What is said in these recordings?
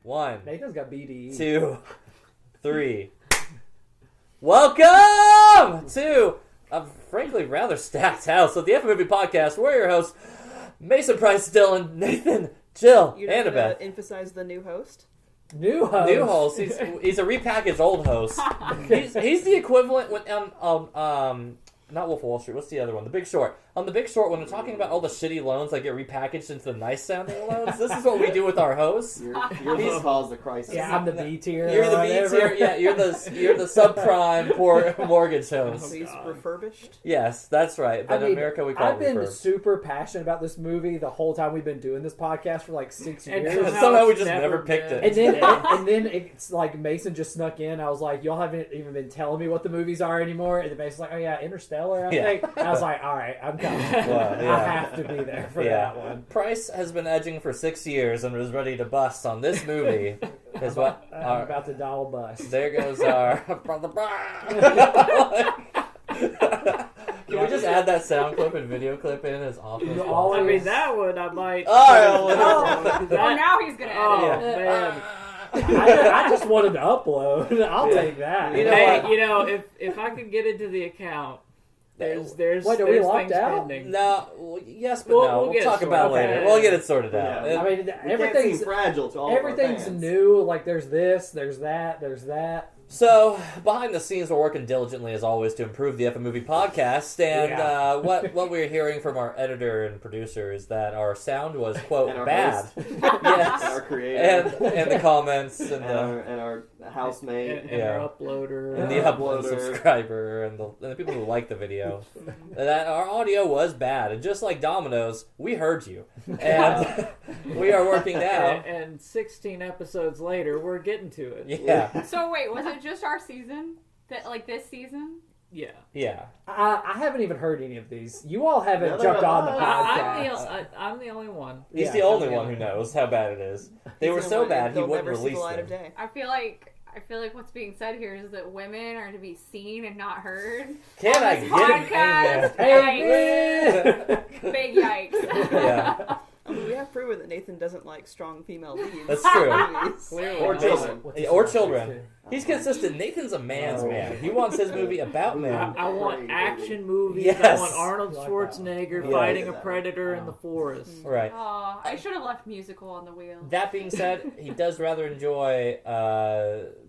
1, Nathan's got BDE. 2, 3. Welcome to a frankly rather stacked house of the F Movie Podcast. We're your hosts, Mason Price, Dylan, Nathan, Jill, You're Annabeth. going to emphasize the new host? New host. New host. He's a repackaged old host. He's the equivalent when not Wolf of Wall Street. What's the other one? The Big Short. On The Big Short, when they're talking about all the shitty loans that get repackaged into the nice sounding loans, this is what we do with our hosts. You're what caused the crisis. Yeah, I'm the B tier. You're the B tier. Yeah, you're the subprime poor mortgage host. He's refurbished? Yes, that's right. But in America, we call I've it been refurb. super passionate about this movie the whole time we've been doing this podcast for like 6 And years. somehow we just never picked it. And then it's like Mason just snuck in. I was like, y'all haven't even been telling me what the movies are anymore. And then Mason's like, oh yeah, Interstellar, I think. And I was like, all right, I'm coming. Well, yeah. I have to be there for that one. Price has been edging for 6 years and was ready to bust on this movie. Is what I'm about to dial bust. There goes our. Can we just add that sound clip and video clip in as often as possible? Always- I mean, that one I might. Oh, now he's gonna edit. man. I just wanted to upload. I'll take that. You know, if I could get into the account, there's Wait, are we there's locked things out? pending. No, yes, but We'll no. We'll get it talk about it sorted. later. Okay. We'll get it sorted out. Yeah. I mean, We can't everything's seem fragile to all of our everything's fans. new. Like there's this, there's that, there's that. So, behind the scenes, we're working diligently, as always, to improve the F Movie Podcast. And Yeah. what we're hearing from our editor and producer is that our sound was, quote, And our bad. host. Yes. And our creator. And the comments and and our housemate. And Yeah. our uploader. and the upload subscriber and the people who like the video, that our audio was bad. And just like Domino's, we heard you. And we are working now. And 16 episodes later, we're getting to it. Yeah. So wait, was it just our season? This season? Yeah. Yeah. I haven't even heard any of these. You all haven't Neither jumped have on the I. podcast. I'm the only one. He's Yeah, the only I'm the one who only knows how bad it is. They were He's so gonna- bad he they'll wouldn't never see release the light them. of day. I feel like what's being said here is that women are to be seen and not heard. Can on I this get it? podcast? Hey, Yikes. Big yikes. Yeah. I mean, we have proven that Nathan doesn't like strong female leads. That's true. Movies. Clearly. Or not. children. What's Yeah, his or name? children. He's consistent. Nathan's a man's Oh. man. He wants his movie about men. I want action movies. Yes. I want Arnold I like that Schwarzenegger one. fighting a Yeah. predator in the forest. Right. Aw, I should have left musical on the wheel. That being said, he does rather enjoy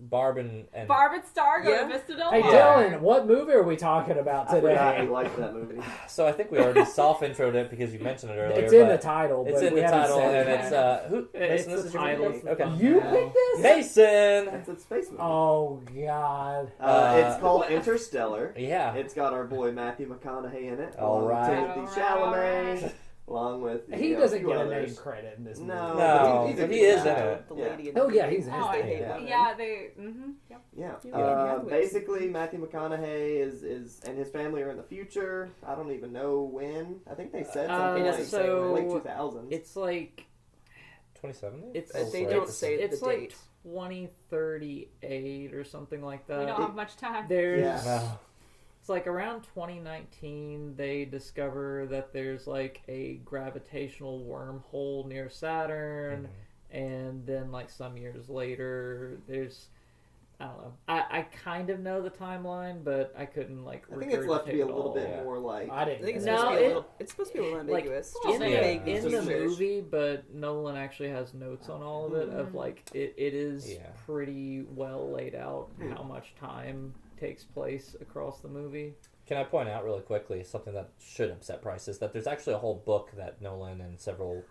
Barb and Barb and Star go Yeah. to Vista Del Hey Mar. Dylan, what movie are we talking about I forgot today? you liked that movie. So I think we already soft-introed it because you mentioned it earlier. It's in the but title, but It's in we the haven't title, said and it. it's who? It's Mason, this the is your title. movie? Okay. You picked this? Mason. It's a space movie. Oh God! It's called Interstellar. Yeah. It's got our boy Matthew McConaughey in it. All along with right. Timothy All Chalamet. right. Along with He a doesn't few get a others. name credit in this movie. No, No, but he's but a he good is in actor. it. The Yeah. lady in Oh, the yeah, movie. he's in Oh, it. They hate Yeah. women. Yeah, they. Mm-hmm. Yep. Yeah. Yeah. Basically, Matthew McConaughey is and his family are in the future. I don't even know when. I think they said something It like doesn't say when. late 2000s. It's like 2070. it's They right. don't say it's the like date. 2038 or something like We that. don't have much time. There's Yeah. No. it's like around 2019 they discover that there's like a gravitational wormhole near Saturn, and then like some years later there's I don't know. I kind of know the timeline, but I couldn't like. I think it's left to be a regurgitate it little all. bit Yeah. more like. I I didn't. think it's know. supposed, No, to be a it- little, it's supposed to be a little like, ambiguous. well, Just yeah. vague in the description. movie, but Nolan actually has notes on all of it of like it is Yeah. pretty well laid out how much time takes place across the movie. Can I point out really quickly something that should upset Price is that there's actually a whole book that Nolan and several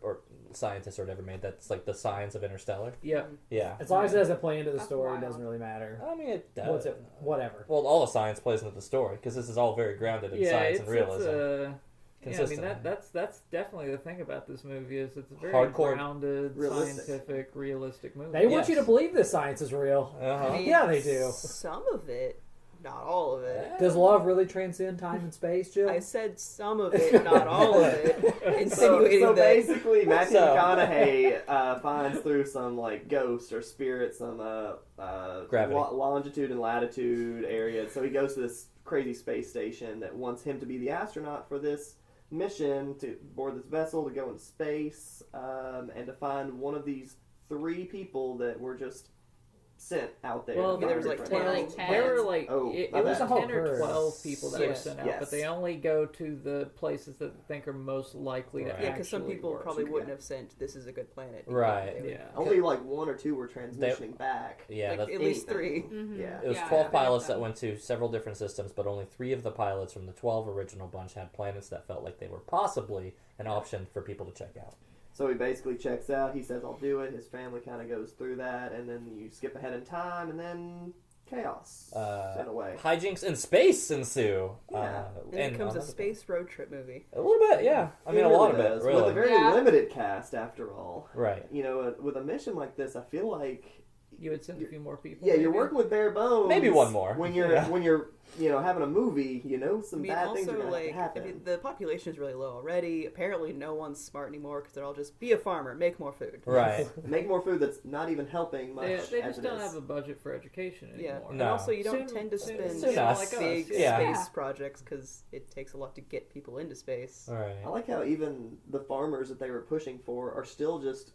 or scientists or whatever made that's like the science of Interstellar. Yeah, Yeah. As long as it doesn't play into the That's story, wild. it doesn't really matter. I mean, it does. What's it? Whatever. Well, all the science plays into the story because this is all very grounded in yeah, science it's and realism. yeah, I mean Consistent. that's definitely the thing about this movie is it's a very Hardcore, grounded, realistic. scientific, realistic movie. They want Yes. you to believe this science is real. Uh-huh. I mean, Yeah, they do. Some of it, not all of it. Does love really transcend time and space, Jill? I said some of it, not all of it. So Insinuating that. basically, Matthew So- McConaughey finds through some like ghosts or spirits some Gravity. longitude and latitude areas. So he goes to this crazy space station that wants him to be the astronaut for this mission to board this vessel to go into space and to find one of these 3 people that were just sent out there. Well, to there was find like different 10. lands. Like There were like Oh, it my was bad. 10 or Herd. 12 people that were Yes, sent out, yes. but they only go to the places that they think are most likely to Right. Yeah, because some actually people work. probably wouldn't Yeah. have sent "This is a good planet." Right. They would- Yeah. Only like 1 or 2 were transitioning back. Yeah, like that's, at least anything. 3. Mhm. Yeah. it was Yeah, 12 yeah. pilots that went to several different systems, but only 3 of the pilots from the 12 original bunch had planets that felt like they were possibly an option for people to check out. So he basically checks out. He says, "I'll do it." His family kind of goes through that, and then you skip ahead in time, and then chaos in a way. Hijinks in space ensue. Yeah. And it becomes a another- space road trip movie. A little bit, yeah. I mean, a lot of it, does, really. with a very Yeah. limited cast, after all. Right. You know, with a mission like this, I feel like You would send a few more people. you're maybe? working with bare bones. Maybe one more. When you're Yeah. when you're having a movie. some I mean, bad things are also, going to like, happen. the population is really low already. Apparently, no one's smart anymore because they're all just be a farmer, make more food. Right. Make more food that's not even helping much. They as just it don't is. have a budget for education Yeah, anymore. and No. also you don't Soon- tend to soon- spend soon us. big Yeah. space Yeah. projects because it takes a lot to get people into space. All right. I like how even the farmers that they were pushing for are still just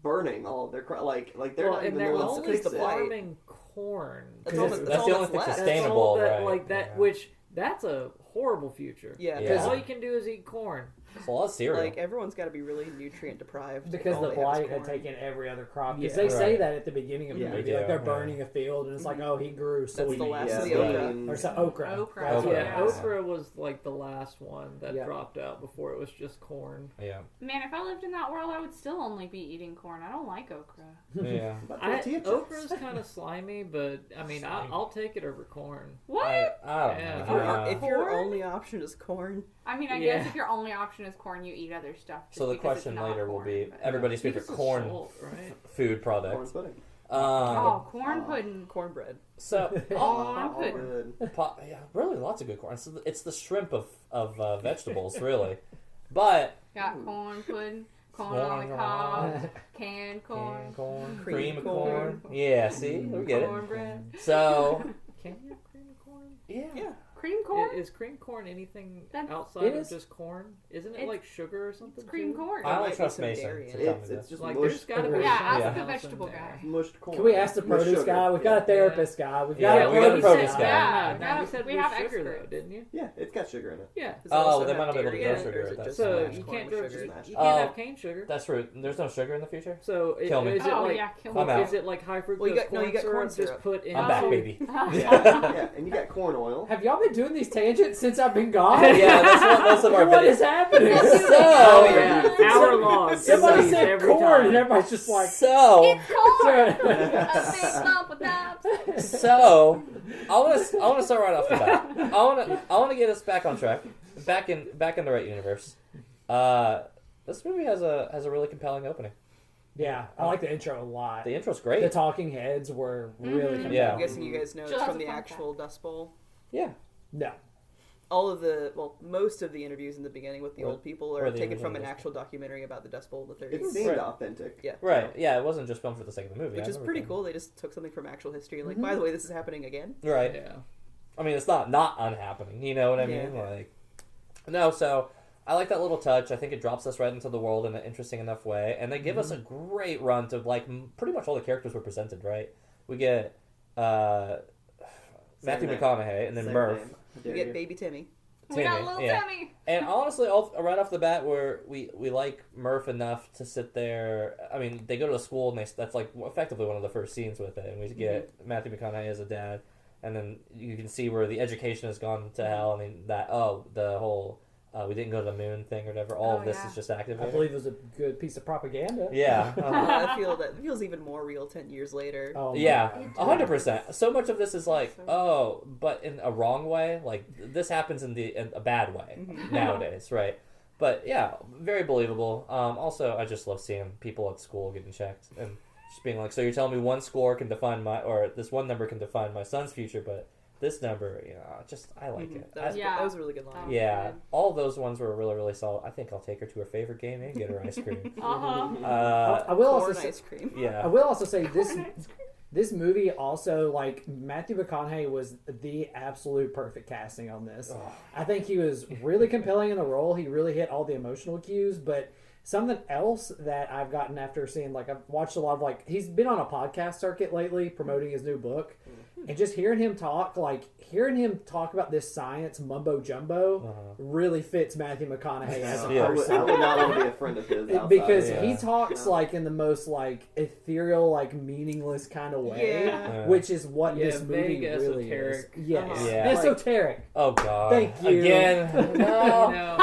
burning all of their like they're Well, not and even they're the ones to only fix it. farming corn. That's all- all, that's that's all the only that's thing left. sustainable. That's all that, right, like that, yeah. which that's a horrible future. Yeah, Yeah. because All you can do is eat corn. It's a lot of cereal. like everyone's got to be really nutrient deprived Because all the they have is blight had corn. taken every other crop. Because Yeah. they say Right. that at the beginning of the Yeah, movie. they Like do, they're yeah. burning a field, and it's like, oh, he grew That's the soybeans. last Yeah, of the soybean. okra. Or so okra. Okra. That's what Yeah, it is. okra was like the last one that Yeah. dropped out before it was just corn. yeah. Man, if I lived in that world, I would still only be eating corn. I don't like okra. Yeah. But tortilla chips. Okra's kind of slimy, but I mean, I'll take it over corn. What? I don't Yeah. know. If, your, Yeah. if your Corn? only option is corn, I mean, I Yeah. guess if your only option is corn, you eat other stuff. Just So the because it's question not later will corn, be but- everybody's Keep favorite it corn salt, right? food Corn product. pudding. Oh, corn pudding. cornbread. So Corn Oh, pudding. good. yeah, really lots of good corn. It's the shrimp of vegetables, really. But Got corn pudding, corn Corn on the on cob, canned corn, canned corn, Cream cream of corn. corn. Yeah, see, we get it. cornbread. So Can you have cream corn? yeah, Yeah. Cream corn? Is cream corn anything That's- outside It of is. just corn? Isn't it It's- like sugar or something? It's cream too? corn. I might don't be trust some Mason dairy to in tell it. me It's this. just Like mushed, there's got to be Agreed. Yeah, some ask Yeah. the else in vegetable there. guy. mushed corn. Can we ask the With produce sugar. guy? We've got a therapist guy. We've got Yeah, a we got the produce produce guy. guy. Yeah, No, gotta- you said we with have sugar experts. though, didn't you? Yeah, it's got sugar in it. Yeah. Does it Oh, also they have might not be able to dairy go in it, sugar, or is it that's just So mashed you corn can't with go. sugar? You Oh. can't have cane sugar. That's true. There's no sugar in the future. So Kill me. is it Oh, like yeah, kill I'm me. out. is it like high fructose Well, you got- no, corn you got syrup corn just syrup. put into? I'm back, baby. Yeah, and you got corn oil. Have y'all been doing these tangents since I've been gone? Yeah, that's what most of our What videos. is happening? Oh So yeah, hour long. Somebody said every corn, time. and everybody's just like, so It's corn! A big lump of nuts. So, I want to start right off the bat. I want to get us back on track, back in the right universe. This movie has a really compelling opening. yeah, I like the intro a lot. The intro's The great. talking heads were really compelling. Yeah. I'm guessing you guys know Jill it's has from a the fun actual Dust Bowl. Yeah, No. Most of the interviews in the beginning with the old people or are the taken from an original Dust actual documentary about the Dust Bowl in the It 30s. seemed Right. authentic. Yeah. right. Yeah, it wasn't just filmed for the sake of the movie. Which I is remember pretty thinking- cool. They just took something from actual history. Like, by the way, this is happening again. Right. Yeah. I mean, it's not unhappening. You know what I mean? Yeah. Like, no. So I like that little touch. I think it drops us right into the world in an interesting enough way, and they give us a great run to like pretty much all the characters were presented. Right? We get Matthew name. McConaughey, and then Same Murph. name. You Yeah, get Baby Timmy. We got Timmy, little yeah. Timmy. And honestly, right off the bat, we like Murph enough to sit there. I mean, they go to a school, and that's like effectively one of the first scenes with it. And we get Matthew McConaughey as a dad, and then you can see where the education has gone to hell. I mean, the whole we didn't go to the moon thing or whatever. All of Oh, this yeah. is just I activated. believe it was a good piece of propaganda. Yeah. I feel that feels even more real 10 years later. Oh, my Yeah, God. 100%. So much of this is like, oh, but in a wrong way. Like this happens in a bad way nowadays, right? But yeah, very believable. Also, I just love seeing people at school getting checked and just being like, so you're telling me one score can define this one number can define my son's future, but this number, I like it. That was a really good line. Yeah, all those ones were really, really solid. I think I'll take her to her favorite game and get her ice cream. Uh-huh. I will also Corn say, ice cream. I Yeah. will also say this movie also, like, Matthew McConaughey was the absolute perfect casting on this. I think he was really compelling in the role. He really hit all the emotional cues, but Something else that I've gotten after seeing, like, I've watched a lot of, like, he's been on a podcast circuit lately promoting his new book, and just hearing him talk about this science mumbo jumbo really fits Matthew McConaughey as a person. I would not want to be a friend of his outside. Because he talks like in the most like ethereal, like meaningless kind of way, which is what this movie really is. Yes, esoteric. Oh God! Thank you again. No.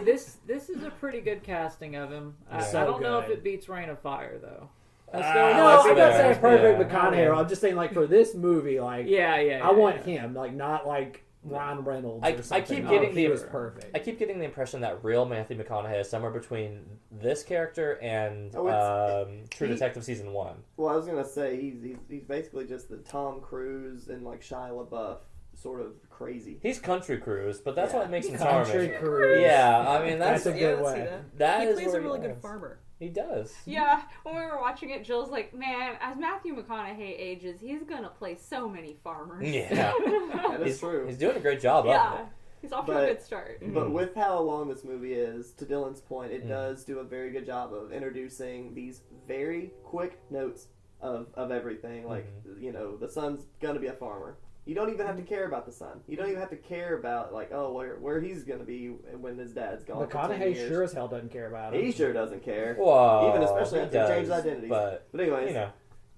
This is a pretty good casting of him. I So don't know if good. it beats Reign of Fire though. No, I'm not saying perfect Yeah. McConaughey. I'm just saying like for this movie, like I want yeah. him, like not like Ryan Reynolds. I or something. keep getting he the- was perfect. I keep getting the impression that real Matthew McConaughey is somewhere between this character and True Detective season 1. Well, I was gonna say he's basically just the Tom Cruise and like Shia LaBeouf sort of crazy. He's country cruise, but that's Yeah. what makes him Country charming. Cruise. Yeah, I mean that's a good let's see way. that He is plays where a really good lies. farmer. He does. Yeah, when we were watching it, Jill's like, "Man, as Matthew McConaughey ages, he's gonna play so many farmers." Yeah, That is true. he's doing a great job of Yeah, it. he's off to But- a good start. But with how long this movie is, to Dylan's point, it Mm. does do a very good job of introducing these very quick notes of everything. Like, you know, the son's gonna be a farmer. You don't even have to care about the son. You don't even have to care about, like, oh, where he's gonna be when his dad's gone. for 10 McConaughey years. sure as hell doesn't care about him. He sure doesn't care. Whoa, Even especially he after they changed does, identities. But anyways,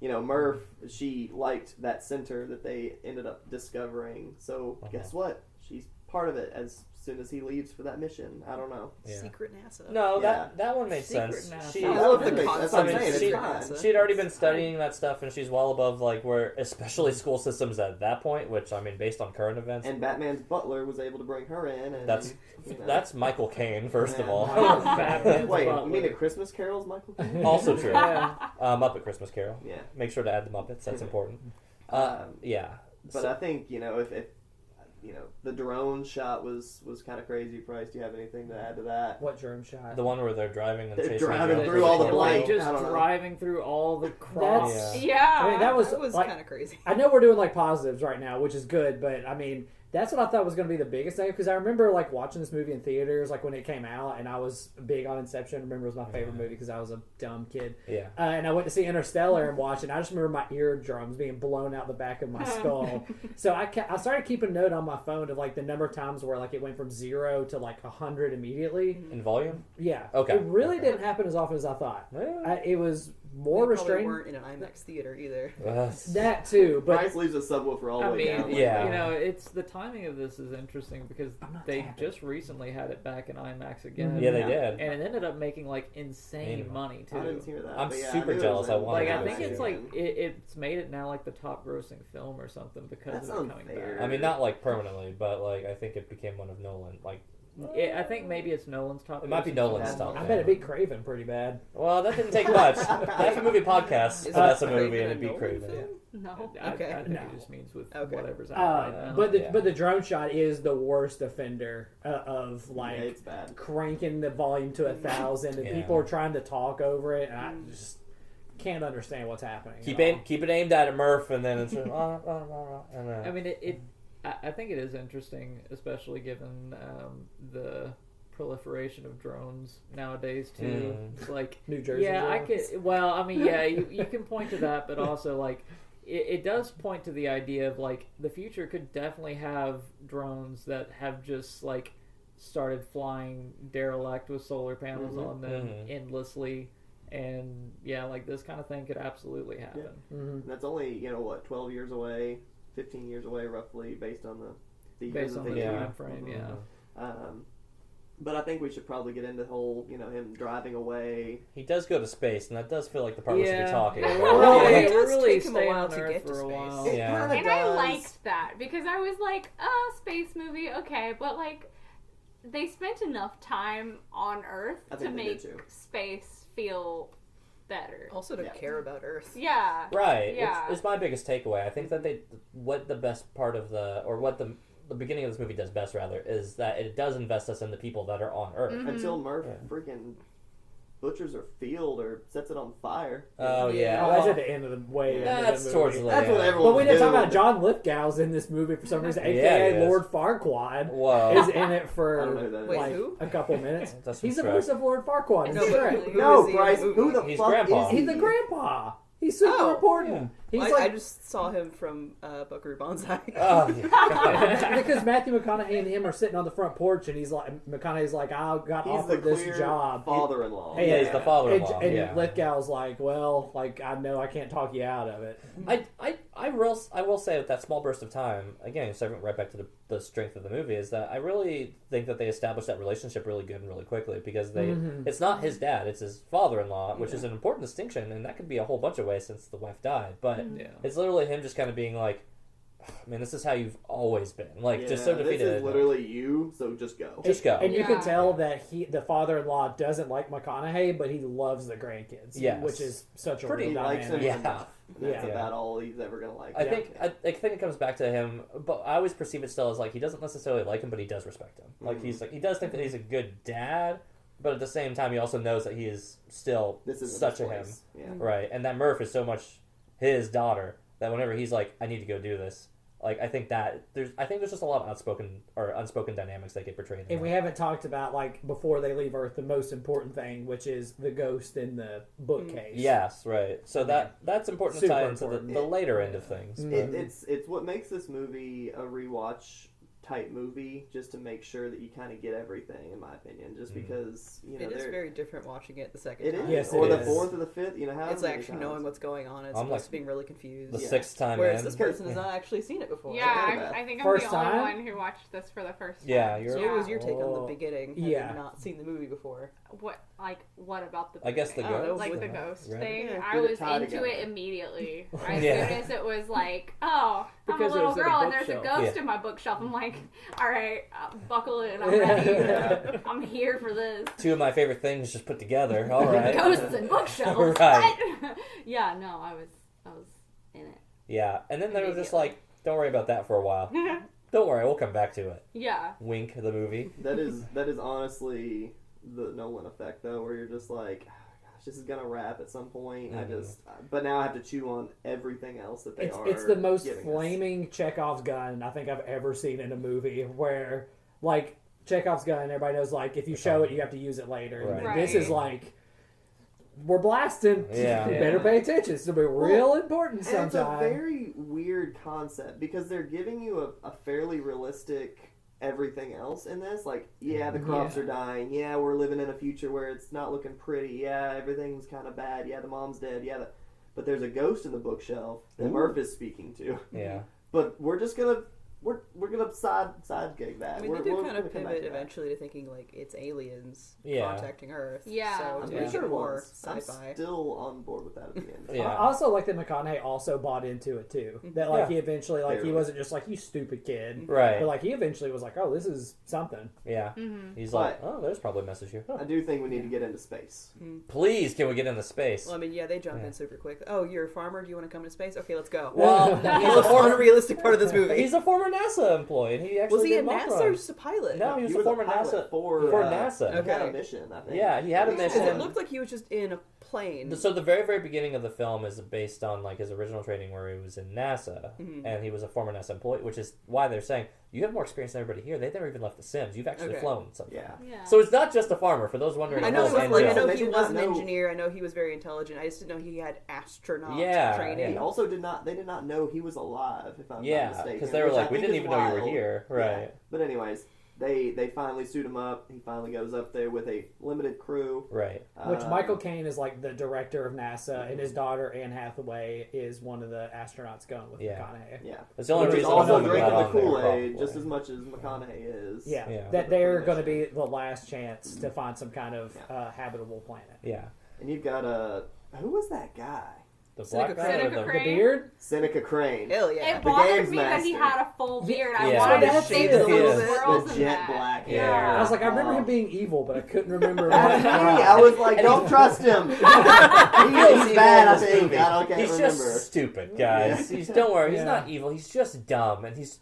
you know, Murph, she liked that center that they ended up discovering. So guess what? She's part of it as soon as he leaves for that mission. I don't know. Yeah. Secret NASA. No, Yeah. that one made Secret sense. NASA. She, I love the That's concept. what I'm I mean, saying. she- It's fine. She had already been studying that stuff, and she's well above like where, especially school systems at that point. Which I mean, based on current events, And Batman's butler was able to bring her in. And, that's you know. that's Michael Caine first of Yeah. all. Batman's Wait, butler. you mean a Christmas Carol's Michael Caine? Also true. Yeah. Muppet Christmas Carol. Yeah. Make sure to add the Muppets. That's important. Yeah. But I think, you know, if you know, the drone shot was kind of crazy. Price, do you have anything to add to that? What drone shot? The one where they're driving and They're chasing driving the through all the drone. blank. Just I don't know. driving through all the crops. That's- Yeah. I mean, that was like, kind of crazy. I know we're doing like positives right now, which is good, but I mean, that's what I thought was going to be the biggest thing because I remember like watching this movie in theaters, like when it came out, and I was big on Inception. I remember it was my favorite movie because I was a dumb kid. Yeah. And I went to see Interstellar and watched it. And I just remember my eardrums being blown out the back of my skull. So I started keeping a note on my phone of like the number of times where like it went from 0 to like 100 immediately. In volume? Yeah. Okay. It really Okay. didn't happen as often as I thought. Yeah. It was more We probably restrained. weren't in an IMAX theater either. That too, but Price leaves a subwoofer all the I way mean, down. yeah. you know, it's the timing of this is interesting because I'm not they tapping. just recently had it back in IMAX again. Yeah, they Yeah. did. And it ended up making like insane money too. I didn't hear that. I'm but yeah, super I knew it jealous. was I in- wanted Like to I go think see it's it. like it's made it now like the top grossing film or something because That's of it coming unfair. back. I mean, not like permanently, but like I think it became one of Nolan. Like, I think maybe it's Nolan's top. It might be grossing Nolan's film. top. I bet it beat Craven pretty bad. well, that didn't take much. That's a movie podcast. Is So that's a Craven movie, and a it beat Nolan Craven. film? No. Okay. I think No. it just means with Okay. whatever's out right now. Yeah. But the drone shot is the worst offender of like Yeah, it's bad. cranking the volume to 1,000 and Yeah. people are trying to talk over it and I just can't understand what's happening. Keep at all. keep it aimed at it, Murph, and then it's and I mean, I think it is interesting, especially given the proliferation of drones nowadays too. It's like New Jersey. yeah, I drones. could. Well, I mean, yeah, you can point to that, but also like it does point to the idea of like the future could definitely have drones that have just like started flying derelict with solar panels on them endlessly, and yeah, like this kind of thing could absolutely happen. And that's only, you know, what, 12 years away, 15 years away roughly, based on the years Based that on they the do. time frame, yeah. But I think we should probably get into the whole, you know, him driving away. he does go to space, and that does feel like the part we should be talking Yeah, about. we're really, It does we're really take him a staying while on to Earth get to for a space. while. It Yeah. kinda And I does. liked that because I was like, space movie, okay, but like, they spent enough time on Earth I to think they did make too. space feel better. Also to Yeah. care about Earth. Yeah. Right. Yeah. It's my biggest takeaway. I think that what the best part of what the beginning of this movie does best, rather, is that it does invest us in the people that are on Earth. Mm-hmm. Until Murph freaking butchers a field or sets it on fire. Oh yeah. Oh, that's at the end of the end That's of the towards movie. the That's what end. everyone. But we didn't talk about John Lithgow's in this movie for some reason, Yeah, aka he is. Lord Farquaad. Whoa. Is in it I for don't know who that is. Wait, like who? a couple minutes. That's He's the Shrek. voice of Lord Farquaad in No, but Shrek. who No, is he in Bryce. the movie? Who the He's fuck Grandpa. is he? He's the grandpa. He's super Oh, important. He's I like just saw him from Buckaroo Banzai. Oh, yeah. God. because Matthew McConaughey and him are sitting on the front porch, and McConaughey's like, I got He's the offered this queer job. father-in-law. Hey, Yeah, he's the father-in-law. And Yeah. Lithgow's like, well, like I know I can't talk you out of it. I will say with that small burst of time, again, circling right back to the strength of the movie, is that I really think that they established that relationship really good and really quickly because it's not his dad, it's his father-in-law, which is an important distinction, and that could be a whole bunch of ways since the wife died. But Yeah. it's literally him just kind of being like, man, this is how you've always been. Like, just so This defeated. is literally you, so just go. Just go. And you Yeah. can tell that the father-in-law doesn't like McConaughey, but he loves the grandkids. Yes. Which is such a Pretty- real He likes him dynamic. Yeah. enough. That's Yeah. about all he's ever gonna like. I think I think it comes back to him, but I always perceive it still as like he doesn't necessarily like him, but he does respect him. Like he does think that he's a good dad, but at the same time he also knows that he is still this is such a him, Yeah. right? And that Murph is so much his daughter that whenever he's like, I need to go do this. Like I think there's just a lot of unspoken dynamics that get portrayed. And we haven't talked about, like, before they leave Earth, the most important thing, which is the ghost in the bookcase. Yes, right. So that's important to Super tie into important. the later end of things. but- It's what makes this movie a rewatch type movie, just to make sure that you kind of get everything, in my opinion. Just because It is very different watching it the second it time. is, Yes, or it the is. fourth or the fifth. You know how It's actually knowing what's going on. It's I'm supposed like to being really confused. the Yeah. sixth time Whereas in. this person has not actually seen it before. Yeah, Annabeth. I think I'm First the only time? one who watched this for the first time. Yeah, you're- So what was your take on the Oh. beginning? Yeah. Having not seen the movie before. What about the I guess the beginning? I don't know, ghost. like with the right? ghost Right. thing. Yeah. I Did it was tie into together? it immediately. As Yeah. soon as it was like, oh, I'm a Because it little was at a girl and there's a bookshelf. ghost Yeah. in my bookshelf. I'm like, all right, buckle in. I'm ready. Yeah. I'm here for this. Two of my favorite things just put together. All right. Ghosts and bookshelves. Right. What? Yeah, no, I was in it. Yeah, and then they were just like, don't worry about that for a while. Don't worry, we'll come back to it. Yeah. Wink, the movie. That is honestly the Nolan effect, though, where you're just like, gosh, this is gonna wrap at some point. But now I have to chew on everything else that It's the most giving us. flaming Chekhov's gun I think I've ever seen in a movie, where, like, Chekhov's gun, everybody knows, like, if you show it, you have to use it later. Right. And this is like, we're blasting. Yeah. You better pay attention. It's going to be real important And it's a sometime. very weird concept because they're giving you a fairly realistic everything else in this. Like, yeah, the crops Yeah. are dying. Yeah, we're living in a future where it's not looking pretty. Yeah, everything's kind of bad. Yeah, the mom's dead. Yeah, but there's a ghost in the bookshelf that Ooh. Murph is speaking to. Yeah. But we're just gonna we're gonna side gig that. I mean, we're, they do we're kind gonna of come back pivot to that. eventually to thinking like it's aliens Yeah. contacting Earth. Yeah. So I'm to pretty make sure it it more was. I'm sci-fi. still on board with that at the end. Yeah. I also like that McConaughey also bought into it too. That like Yeah. he eventually like he Barely. wasn't just like you stupid kid, Right. but like he eventually was like, oh, this is something. Yeah. Mm-hmm. He's But- like, oh, there's probably a message here. Huh. I do think we need to get into space. Please, can we get into space? Well, I mean, yeah, they jump Yeah. in super quick. Oh, you're a farmer? Do you want to come to space? Okay, let's go. Well, He's he's the a former unrealistic part of this movie. he's a former NASA employee, and he actually Was he did at mock NASA runs. or just a pilot? No, he was He a was former a pilot NASA for NASA. He had Okay. a mission, I think. Yeah, he had a Because mission. it looked like he was just in a plane. So the very, very beginning of the film is based on like his original training where he was in NASA, and he was a former NASA employee, which is why they're saying you have more experience than everybody here. They've never even left the Sims. You've actually Okay. flown something. Yeah. Yeah. So it's not just a farmer. For those wondering, I know, the whole it was, like, I end know deal. They he did was not an know- engineer. I know he was very intelligent. I just didn't know he had astronaut Yeah, training. He also did not. They did not know he was alive. If I'm not Yeah, mistaken. because they were which I like, we think didn't is even know you were wild. here, Yeah. right? But anyways, they finally suit him up. He finally goes up there with a limited crew. Right. Which Um, Michael Caine is like the director of NASA, and his daughter Anne Hathaway is one of the astronauts going with Yeah. McConaughey. Yeah. That's the only Which is reason also I'm drinking glad the on there, Kool-Aid probably. just as much as McConaughey is. Yeah, Yeah. that they're going to be the last chance to find some kind of habitable planet. Yeah. And you've got who was that guy? The Seneca black guy or Crane. the The Crane. beard? Seneca Crane. Hell yeah. It The bothered games me that he master. had a full beard. I Yeah. wanted to That's save it. the little Yes. swirls The in jet that. black Yeah. hair. I was like, I remember him being evil, but I couldn't remember That's what. me. I was like, don't trust him. He's bad, I think. I can't He's remember. just stupid, guys. Yeah. He's don't worry. He's Yeah. not evil. He's just dumb, and he's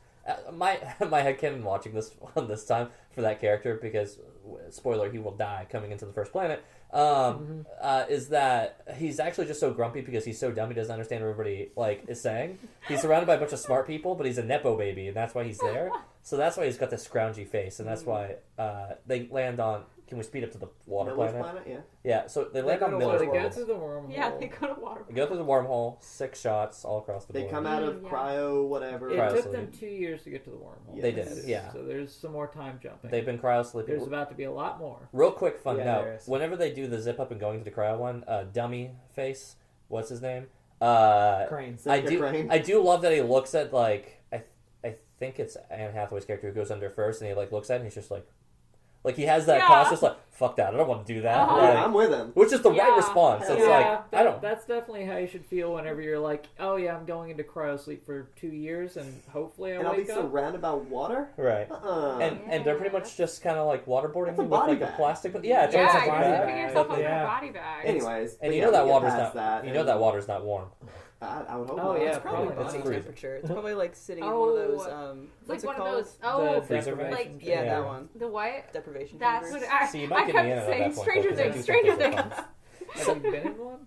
my headcanon watching this one this time for that character because spoiler, he will die coming into the first planet. is that he's actually just so grumpy because he's so dumb he doesn't understand what everybody like is saying. He's surrounded by a bunch of smart people, but he's a nepo baby, and that's why he's there. So that's why he's got this scroungy face, and that's why they land on. Can we speed up to the water Miller's planet? Yeah. Yeah, so they land on So Miller's they go world. through the wormhole. Yeah, they go to water. They go through the wormhole, 6 shots all across the They board. come out of Yeah. cryo, whatever. It Cryo took sleep. them 2 years to get to the wormhole. They did, yeah. So there's some more time jumping. They've been cryo sleeping. There's about to be a lot more. Real quick fun Yeah, there note. is. Whenever they do the zip up and going to the cryo one, dummy face, what's his name? Cranes. Seneca Crane. I do love that he looks at like I think it's Anne Hathaway's character who goes under first, and he like looks at it and he's just like he has that Yeah. cautious like fuck that, I don't want to do that. Uh-huh. Like, I'm with him. which is the right Yeah. response. It's Yeah. like I don't. That's definitely how you should feel whenever you're like, oh yeah, I'm going into cryosleep for 2 years, and hopefully I And I'll be wake up. surrounded by water? Right. And they're pretty much just kind of like waterboarding That's a me with body like bag. a plastic. Yeah, it's Yeah, almost like you're a bag. putting yourself up in Yeah. a body bag. Anyways. And but you yeah, know that we get water's past not. that, You know and that water's not warm. I would hope Oh, not. yeah, It's probably probably body not. It's temperature. It's probably like sitting in one of Oh. those. It's What's like it one called? of those. Oh, The freezer deprivation like- chamber. Yeah, Yeah. that one. the what? Deprivation That's chambers. what See, you might I get me kept in at that saying. point, Stranger because I do Things. think Stranger those are Things. fun. Have you been in one?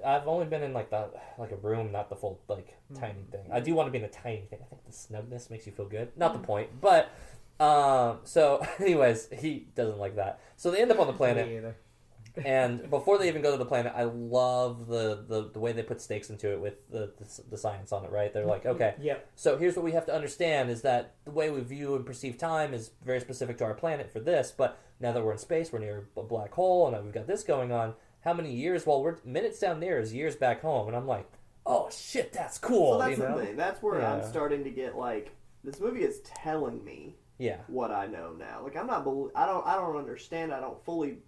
I've only been in like a room, not the full like tiny thing. I do want to be in a tiny thing. I think the snugness makes you feel good. Not the point, but so anyways, he doesn't like that. So they end up on the planet. Me either. And before they even go to the planet, I love the way they put stakes into it with the science on it, right? They're like, okay, Yep. so here's what we have to understand is that the way we view and perceive time is very specific to our planet for this, but now that we're in space, we're near a black hole, and we've got this going on. How many years? Well, we're minutes down there is years back home, and I'm like, oh shit, that's cool. Well, that's you know? the thing. That's where I'm Yeah. starting to get like, this movie is telling me Yeah. what I know now. Like, I'm not, I don't understand. I don't fully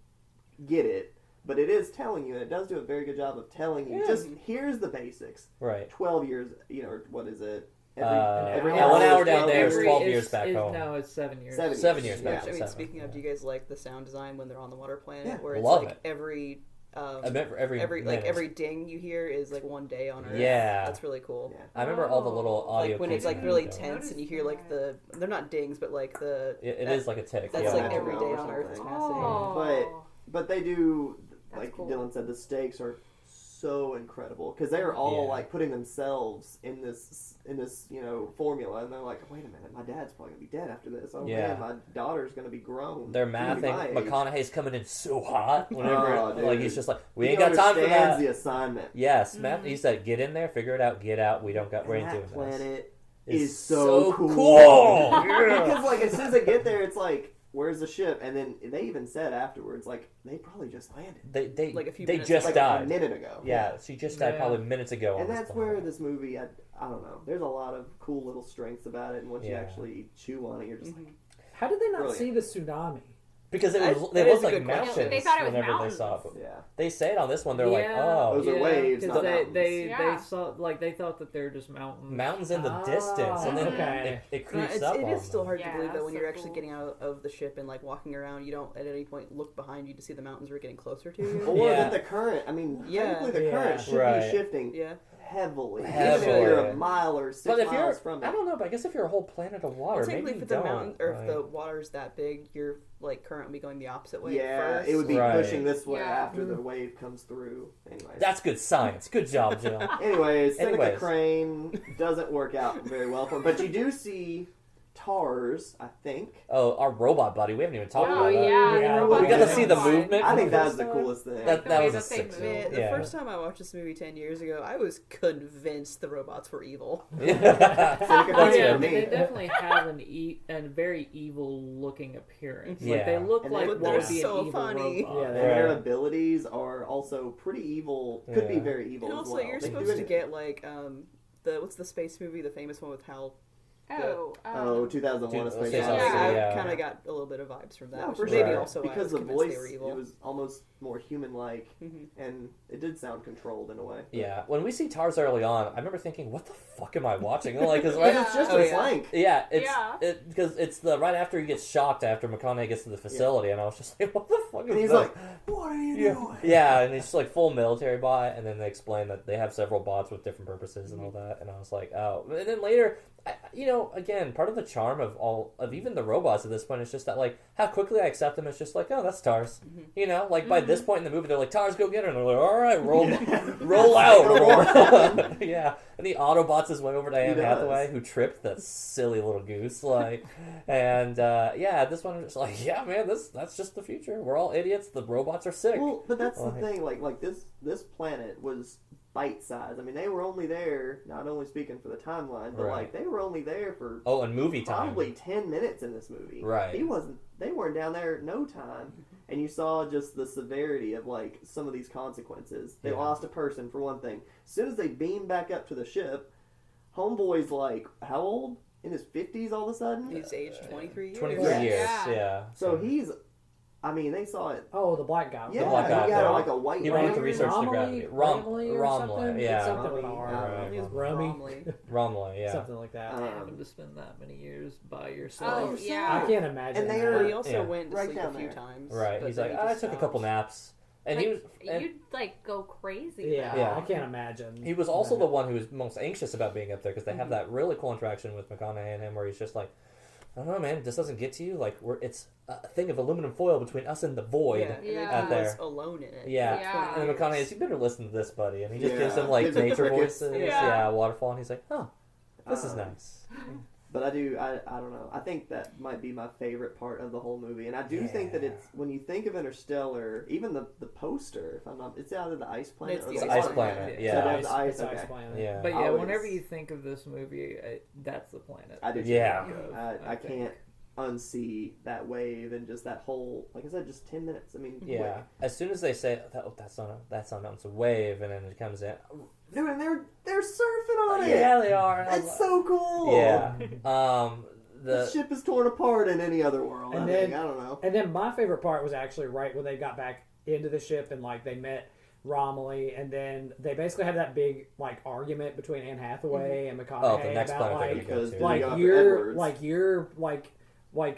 get it. But it is telling you, and it does do a very good job of telling you, Yeah. just here's the basics. Right. 12 years, or what is it? every yeah, 1 hour is down 12 there is years. 12 years back home. No, it's 7 years. 7 years Yeah. back. I mean, 7, speaking of, yeah. do you guys like the sound design when they're on the water planet? Yeah. Where it's Love like it. every I remember every like minute. every ding you hear is like one day on Earth. Yeah. That's really cool. Yeah. I remember all the little audio Like when it's cues like and really everything. tense and you hear like they're not dings but like the It that- is like a tick. that's yeah. like Yeah. every day Or on Earth. It's something. fascinating. Oh. But they do, That's like cool. Dylan said, the stakes are so incredible because they're all Yeah. like putting themselves in this formula, and they're like, wait a minute, my dad's probably gonna be dead after this. Oh Yeah. man, my daughter's gonna be grown. They're She's gonna be my mathing. age. McConaughey's coming in so hot. Whenever, Oh, dude. like he's just like, we He ain't got time for understands that. the assignment. Yes, Matt. He said, get in there, figure it out, get out. We don't got. We And ain't doing that this. planet It's is so cool. Yeah. Because like as soon as they get there, it's like, where's the ship? And then they even said afterwards, like they probably just landed They Like a few they minutes just like died. a minute ago. Yeah, she just died Yeah. probably minutes ago. And on this that's planet. where this movie, I don't know. There's a lot of cool little strengths about it, and once you Yeah. actually chew on it, you're just like, How did they not Brilliant. see the tsunami? because it That- was that it is was a like good question. mountains They thought it was whenever mountains. they saw it. yeah. They say it on this one. They're like, oh, Those are waves, because not they mountains. Yeah. saw like they thought that they're just mountains. mountains in the Ah, distance, and then okay. it creeps It's, up it on is still them. hard Yeah, to believe that that's when so you're actually cool. getting out of the ship and like walking around, you don't at any point look behind you to see the mountains are getting closer to you. Or Yeah. that the current, I mean, Yeah. technically the Yeah. current should Right. be shifting Yeah. heavily. Heavily. Even if you're a mile or 6 But if you're, miles from it. I don't know, but I guess if you're a whole planet of water, Well, maybe technically, you if the don't. mountain or if like- the water's that big, your like current would be going the opposite way. Yeah, first. it would be Right. pushing this way Yeah. after the wave comes through. Anyways. That's good science. Good job, Jill. Anyways, Seneca Anyways. Crane doesn't work out very well for him. But you do see Tars, I think. Oh, our robot buddy. We haven't even talked Oh, about that. yeah. Yeah, the we We got to robots see are the fun. movement. I for think the that first was the time. coolest thing. That The way was a that they sick move. scene. Man, the Yeah. first time I watched this movie 10 years ago, I was convinced the robots were evil. Seneca That's Crane's Yeah, for me. they definitely have a very evil looking appearance. Yeah. Like they look And like they- what they're would be so an evil funny. robot. Yeah, And they their Right. abilities are also pretty evil. Could be Yeah. very evil And as also, well. you're They can do supposed to anything. get like what's the space movie, the famous one with Hal? Oh, Oh, 2001: A Space Space Odyssey. Odyssey, I yeah. kind of got a little bit of vibes from that. No, which for maybe sure. also why I Because was the convinced voice, they were evil. it was almost more human-like, Mhm. and it did sound controlled in a way. Yeah, when we see Tars early on, I remember thinking, "What the fuck am I watching?" Like, cause Yeah. It's just Oh, a yeah. flank. yeah, it's Yeah. because it's the right after he gets shocked after McConaughey gets to the facility, and I was just like, "What the fuck is And he's that?" like, "What are you Yeah. doing?" Yeah, and it's just like full military bot, and then they explain that they have several bots with different purposes and all that, and I was like, oh. And then later, again, part of the charm of even the robots at this point is just that, like, how quickly I accept them is just like, oh, that's TARS. Like, by this point in the movie, they're like, TARS, go get her. And they're like, all right, roll out. Yeah. And the Autobots his way over to Anne Hathaway, who tripped that silly little goose. Like, and, this one, I'm just like, yeah, man, that's just the future. We're all idiots. The robots are sick. Well, but that's the thing. Like this planet was bite size. I mean, they were only there, not only speaking for the timeline, but like they were only there for and movie time. Probably 10 minutes in this movie. Right. They weren't down there no time. And you saw just the severity of like some of these consequences. They lost a person for one thing. As soon as they beam back up to the ship, Homeboy's like, how old? In his 50s all of a sudden? He's aged 23 years. 23 years, yeah. So he's, I mean, they saw it. Oh, the black guy. Yeah, black guy. he got like a white. He went to research the gravity. Romley, yeah. Something with an R. Romley, yeah. Something like that. Having to spend that many years by yourself. Oh, yeah. I can't imagine. And He also went to right sleep down a few there. times. Right. He's like, I took a couple naps. And like, he was. You'd like go crazy. Yeah, I can't imagine. He was also the one who was most anxious about being up there because they have that really cool interaction with McConaughey and him where he's just like, I don't know, man, this doesn't get to you. Like, it's a thing of aluminum foil between us and the void out He there. was alone in it. Yeah. And then McConaughey's, you better listen to this, buddy. And he just gives him, Gives like, him nature crickets. voices. Yeah. Waterfall. And he's like, oh, this is nice. But I don't know. I think that might be my favorite part of the whole movie. And I do think that it's, when you think of Interstellar, even the poster, if I'm not, it's out of the ice planet. It's or the It's the Ice Ice Planet, Planet. yeah. It's Ice Ice okay. Planet. Yeah. But yeah, Always. whenever you think of this movie, that's the planet. I do. Yeah. I can't unsee that wave and just that whole, like I said, just 10 minutes. I mean, Yeah. quick. As soon as they say, that's not a mountain, it's a wave, and then it comes in. Dude, and they're surfing on it. Yeah, they are. That's so cool. Yeah. The ship is torn apart in any other world. And I then- don't know. And then my favorite part was actually right when they got back into the ship and like they met Romilly, and then they basically had that big like argument between Anne Hathaway and McConaughey Oh, the next about planet they're like gonna go to. you're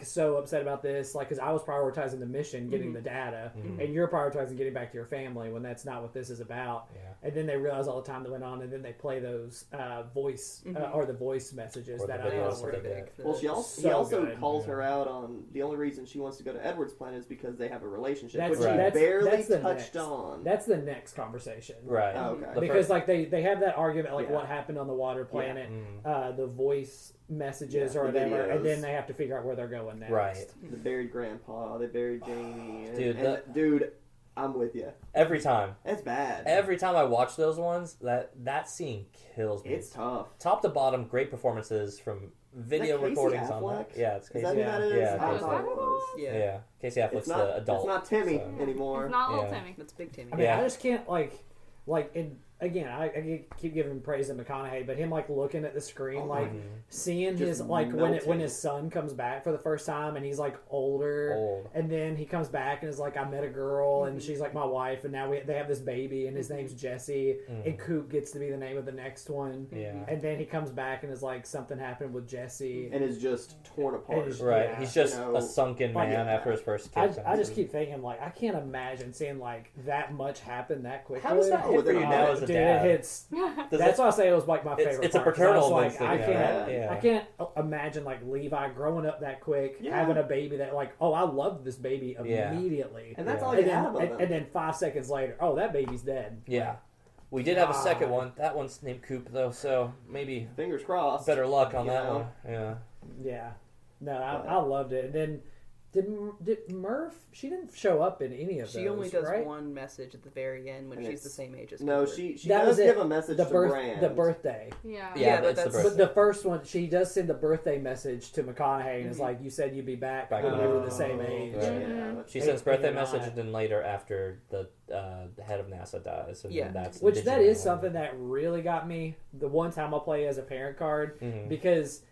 so upset about this, like, because I was prioritizing the mission, getting the data, and you're prioritizing getting back to your family when that's not what this is about. Yeah. And then they realize all the time that went on, and then they play those voice or the voice messages Or the that I videos thought were that they big. did. Well, he So also good. calls her out on the only reason she wants to go to Edward's planet is because they have a relationship, That's- which Right. she barely that's the touched next. on. That's the next conversation. Right. Oh, okay. The Because first- like they have that argument like Yeah. what happened on the water planet, the voice messages Yeah, or the whatever, and videos. then they have to figure out where they're going next. Right. They buried Grandpa. They buried Jamie. Dude, dude, I'm with you. Every time. That's bad. Every time I watch those ones, that scene kills me. It's tough. Top to bottom, great performances from video Is that Casey recordings on Affleck? that. Yeah, it's Is Casey. that who that is? Yeah, I Casey. thought it was. Yeah. Casey Affleck's It's not, the adult. It's not Timmy so. anymore. It's not little Yeah. Timmy. That's Big Timmy. I mean, Yeah. I just can't and again, I keep giving praise to McConaughey, but him like looking at the screen, like seeing Just his like when melting. his son comes back for the first time and he's like older, Old. and then he comes back and is like, I met a girl and she's like my wife, and now they have this baby and his name's Jesse, and Coop gets to be the name of the next one, Yeah. and then he comes back and is like something happened with Jesse. And is just torn apart. And is- Right. Yeah. He's just You know, a sunken man yeah. after his first kid. I just keep thinking like I can't imagine seeing like that much happen that quickly. How does that hit for you now as a Dude, dad? it hits. Does That's it- why I say it was like my favorite. it's a part, 'cause I was paternal like, instinct, I can't. right? Yeah. I can't imagine like Levi growing up that quick, Yeah. having a baby that like, oh, I loved this baby Yeah. immediately, And that's Yeah. all and you have then, of and them. then 5 seconds later, oh, that baby's dead. Yeah. We did have a second God. one. That one's named Coop, though, so maybe Fingers crossed. better luck on You that know? one. Yeah. Yeah, no, I loved it. And then did Murph? She didn't show up in any of those. She only does right? one message at the very end when And she's it's- the same age as No, Cooper. she That does was give it. a message the to birth, Brand. the birthday. Yeah. Yeah, but but it's the that's- But the first one, she does send the birthday message to McConaughey and is like, "You said you'd be back Back when on we were the- the same age." Right. Yeah. She Eight- sends birthday 8 or 9. message, and then later after the head of NASA dies. And Yeah. then that's Which did that you is know? something that really got me the one time I play as a parent card Mhm. because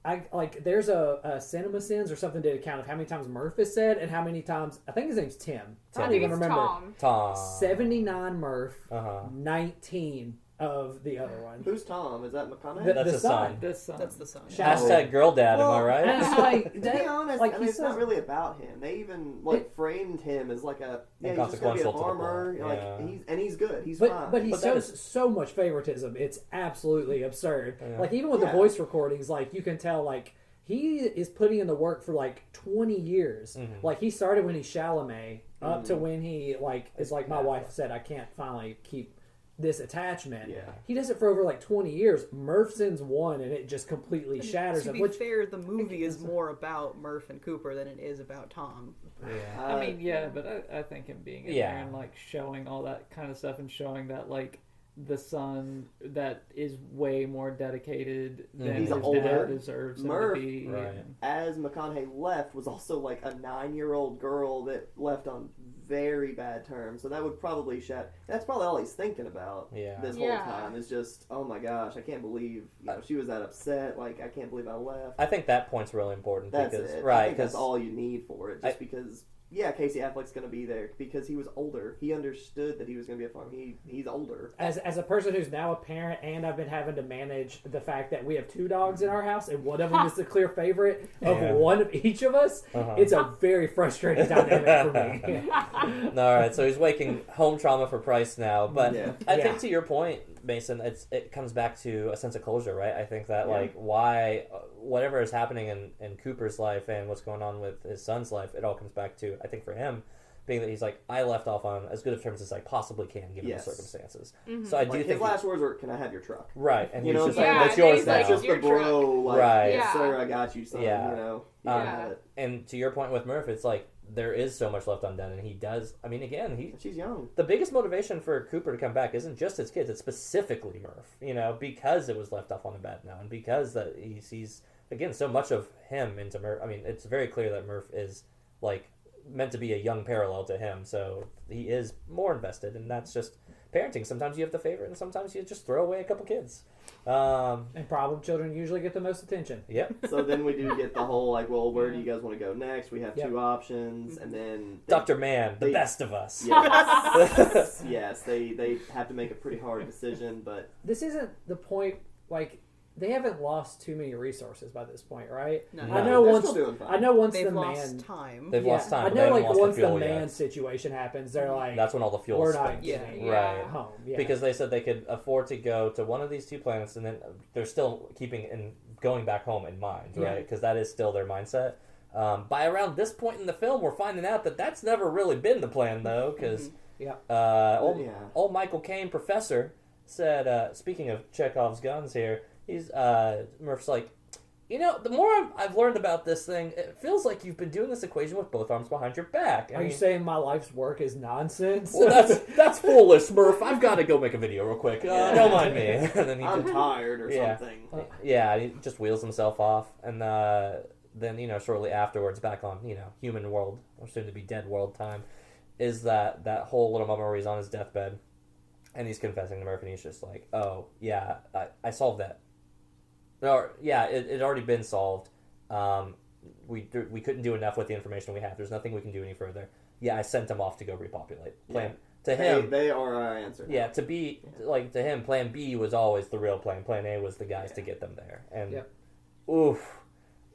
I like there's a Cinema Sins or something did a count of how many times Murph is said and how many times I think his name's Tim. I I don't think even it's remember. Tom. Tom. 79 Murph, Uh-huh. 19 of the other one. Who's Tom? Is that McConaughey? The- That's the a son. This son. That's the son. Hashtag girl dad, am I right? And it's like, To that, be honest, like I he mean, it's says, not really about him. They even framed him as like a he's just gonna be a Inconsequential to the farmer. plot, yeah. Like he's good. He's but fine. he But shows so much favoritism. It's absolutely absurd. Yeah. Like even with the Yeah. voice recordings, like you can tell, like he is putting in the work for like 20 years. Mhm. Like he started when he's Chalamet up to when he like is like my Yeah. wife said, I can't finally keep this attachment. Yeah. He does it for over like 20 years. Murph sends one and it just completely shatters To him. be Which fair, the movie is more about Murph and Cooper than it is about Tom. Yeah. I mean, yeah, but I think him being in Yeah. there and like showing all that kind of stuff and showing that like the son that is way more dedicated than He's his older. dad deserves him Murph, to be. right. and- As McConaughey left, was also like a 9-year-old girl that left on very bad terms. So that would probably that's probably all he's thinking about Yeah. this Yeah. whole time is just, oh my gosh, I can't believe she was that upset. Like, I can't believe I left. I think that point's really important That's because it. I right think that's because all you need for it. Just because, Casey Affleck's going to be there because he was older. He understood that he was going to be a farmer. He's older. as a person who's now a parent and I've been having to manage the fact that we have 2 dogs in our house and one of them is the clear favorite of Yeah. one of each of us, Uh-huh. it's a very frustrating dynamic for me. all right, so he's waking home trauma for Price now, but Yeah. I Yeah. think to your point, Mason, it comes back to a sense of closure, right? I think that Yeah. like why whatever is happening in Cooper's life and what's going on with his son's life, it all comes back to I think for him being that he's like I left off on as good of terms as I possibly can given Yes. the circumstances. Mhm. So I do Like, think his last words were, "Can I have your truck?" right, and You he's know, just what I'm like, Yeah, that's yours he's now. like, It's just your the bro, like, Right. "Yes, Yeah. sir, I got you, son." Yeah. You know, Yeah. And to your point with Murph, it's like there is so much left undone, and he does. I mean, again, She's young. the biggest motivation for Cooper to come back isn't just his kids; it's specifically Murph. You know, because it was left off on a bad note, and because that he sees again so much of him into Murph. I mean, it's very clear that Murph is like meant to be a young parallel to him, so he is more invested, and that's just parenting. Sometimes you have to favor, and sometimes you just throw away a couple kids. And problem children usually get the most attention. Yep. So then we do get the whole like, well, where do you guys want to go next? We have Yep. 2 options, and then Dr. Man, the they- best of us. Yes, yes, they have to make a pretty hard decision, but This isn't the point, like, they haven't lost too many resources by this point, right? No, No. I know they're once still doing fine. I know once They've the lost man time. They've lost time. I but they know haven't like lost once the fuel man yet. situation happens, they're like, That's when all the fuel we're spikes. not Yeah. getting Right. home. Yeah. Because they said they could afford to go to one of these 2 planets, and then they're still keeping and going back home in mind, Yeah. right? Because that is still their mindset. By around this point in the film, we're finding out that that's never really been the plan, though, because Yeah. old Michael Caine, professor, said, speaking of Chekhov's guns here, he's Murph's like, you know, the more I've learned about this thing, it feels like you've been doing this equation with both arms behind your back. I Are you mean, saying my life's work is nonsense? well, that's foolish, Murph. I've got to go make a video real quick. Don't mind me. And then he I'm just, tired or Yeah. something. yeah, he just wheels himself off, and then shortly afterwards, back on human world or soon to be dead world time, is that whole little moment where he's on his deathbed, and he's confessing to Murph, and he's just like, oh yeah, I solved that. Or yeah, it had already been solved. We couldn't do enough with the information we have. There's nothing we can do any further. Yeah, I sent him off to go repopulate. To him, They are our answer. yeah, to him, Plan B was always the real plan. Plan A was the guys to get them there. And Yep. oof,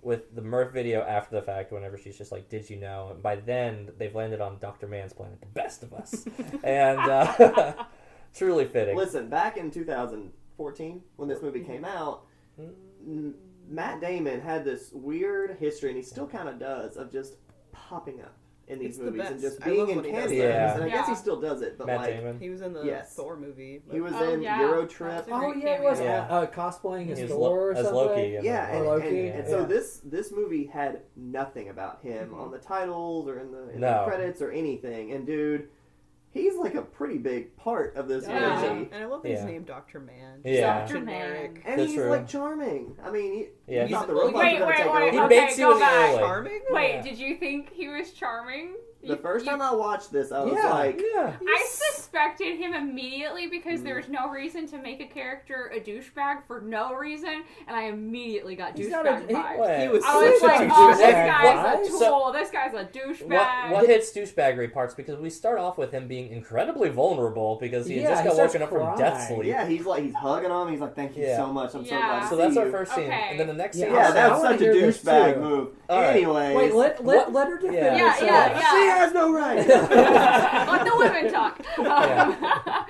with the Murph video after the fact, whenever she's just like, "Did you know?" And by then they've landed on Dr. Man's planet, the best of us, and truly fitting. Listen, back in 2014 when this movie came out, Matt Damon had this weird history, and he still kind of does, of just popping up in these It's the movies and best. just I being love in when he does cameos. that. And I guess he Yeah. still does it, but Matt like Damon. He was in the Yes. Thor movie. he was Oh, in yeah. Eurotrip. That's a Oh great yeah, it was cameo. Yeah. Cosplaying as He was Thor or as something. Loki. in Yeah, the- and, Loki, and so yeah. this movie had nothing about him on the titles or in the No. credits or anything. And dude, he's like a pretty big part of this Yeah. movie. And I love that he's Yeah. named Dr. Man. Yeah. Dr. Man. And That's he's true. like charming. I mean, Yeah, he's not the he's- robots Wait, are gonna wait, take wait, over. He okay, baits you go in the back. early. Charming? Wait, Yeah. did you think he was charming? The first time I watched this, I was like, I suspected him immediately because there's no reason to make a character a douchebag for no reason, and I immediately got douchebag vibes. He was I was such like, a oh, this douchebag. guy's a So- tool. This guy's a douchebag. What hits douchebaggery parts? Because we start off with him being incredibly vulnerable because he had just got woken up from death sleep. yeah, he's hugging him. He's like, thank you so much. I'm so glad to So see that's our you. first scene, Okay. and then the next scene. Yeah, I that's wanna such a hear this douchebag too. move. All right. Anyways, Wait, let her defend Yeah. herself. Yeah. she has no right. Let the women talk. Yeah.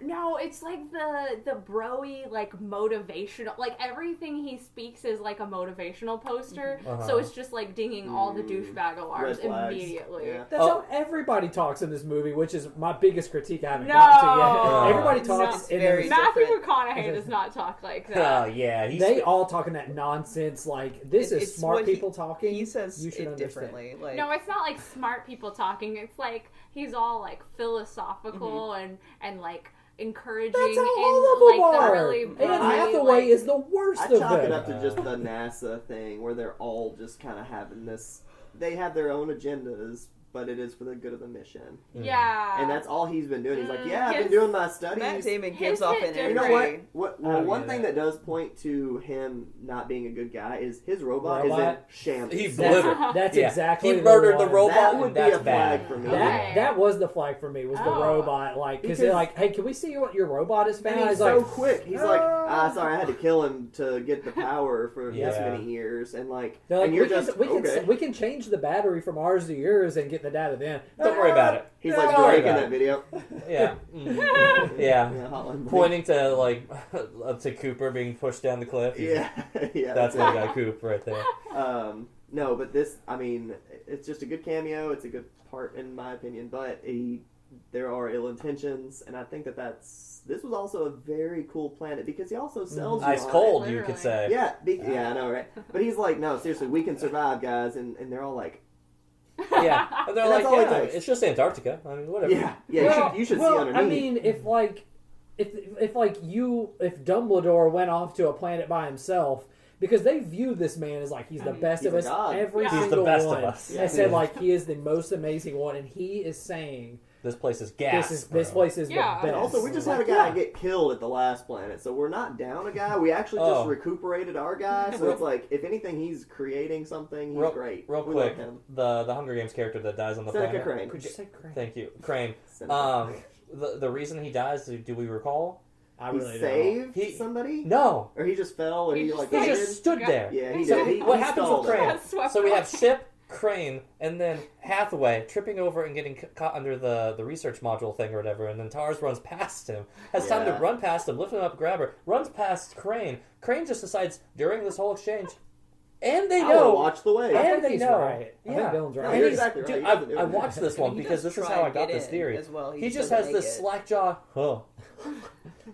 No, it's like the broy, like motivational, like everything he speaks is like a motivational poster. So it's just like dinging all the douchebag alarms Red flags. immediately. Yeah. That's how everybody talks in this movie, which is my biggest critique I haven't No. gotten to yet. No. Everybody It's talks not in very this. Matthew different. McConaughey does not talk like Oh that. yeah, he's They all talking that nonsense. Like this is It's smart what he- people talking. He says you should it understand. differently. Like, No, it's not like smart people talking. It's like he's all like philosophical and like encouraging That's how in all of them like are. the really Anne broy, Hathaway like, is the worst I of chalk it them. up to just the NASA thing where they're all just kind of having this. They have their own agendas, but it is for the good of the mission. yeah. And that's all he's been doing. He's like, yeah, I've his- been doing my Matt studies. Damon His gives off hit an You know energy. what? I don't One get thing it. that does point to him not being a good guy is his robot, is in Robot? shambles. He That's, blew it. that's Yeah. exactly He murdered the one. robot. That would be That's a flag bad. for me. That was the flag for me. Was the Oh. robot like because Because- they're like, hey, can we see what your robot is found? And he's He's so like, quick. He's like, sorry, I had to kill him to get the power for this Yeah. many years, and like, they're like, and you're we just okay. we can change the battery from ours to yours and get the data then. Don't worry about it. He's Don't like worry Drake in about that video. Yeah. Mm. Yeah. Yeah, Hotline Bling. Pointing to like to Cooper being pushed down the cliff. Yeah, yeah. That's my guy Coop right there. No, but this, I mean, it's just a good cameo. It's a good part, in my opinion. But there are ill intentions, and I think this was also a very cool planet because he also sells you Ice on cold, it. you could Literally. say. Yeah, I know, right? But he's like, no, seriously, we can survive, guys, and they're all like, Yeah. And they're And like, that's all it yeah, takes. it's just Antarctica. I mean, whatever. yeah, you should see well, underneath. I mean, if Dumbledore went off to a planet by himself. Because they view this man as like he's the best He's of a us. god. Every Yeah. He's the single best of one. us. They Yeah. said like he is the most amazing one, and he is saying This place is gas. this place is Yeah. the And best. also, we just had a guy get killed at the last planet, so we're not down a guy. We actually just Oh. recuperated our guy, so it's like, if anything, he's creating something. He's great. Real We quick, love him. the Hunger Games character that dies on the Seneca planet. Crane. Could you say Crane? Thank you, Crane. Seneca. The reason he dies, do we recall? I He really don't. saved He- somebody? No, Or he just fell, or He he just like he died. just stood there. Yeah, he So did. He, what he happens stalled with it. Crane? Got swept So we have away. Ship, Crane, and then Hathaway tripping over and getting caught under the research module thing or whatever, and then Tars runs past him, has time to Yeah. run past him, lift him up, grab her, runs past Crane. Crane just decides during this whole exchange, and they I wanna know, watch the way. I and think they he's know. right. I Yeah. think Dylan's No, right. And you're he's- exactly right. dude, He doesn't do I it. watched this one He because does this is try how I and got get this in theory. as well. He just doesn't has make this it. slack jaw,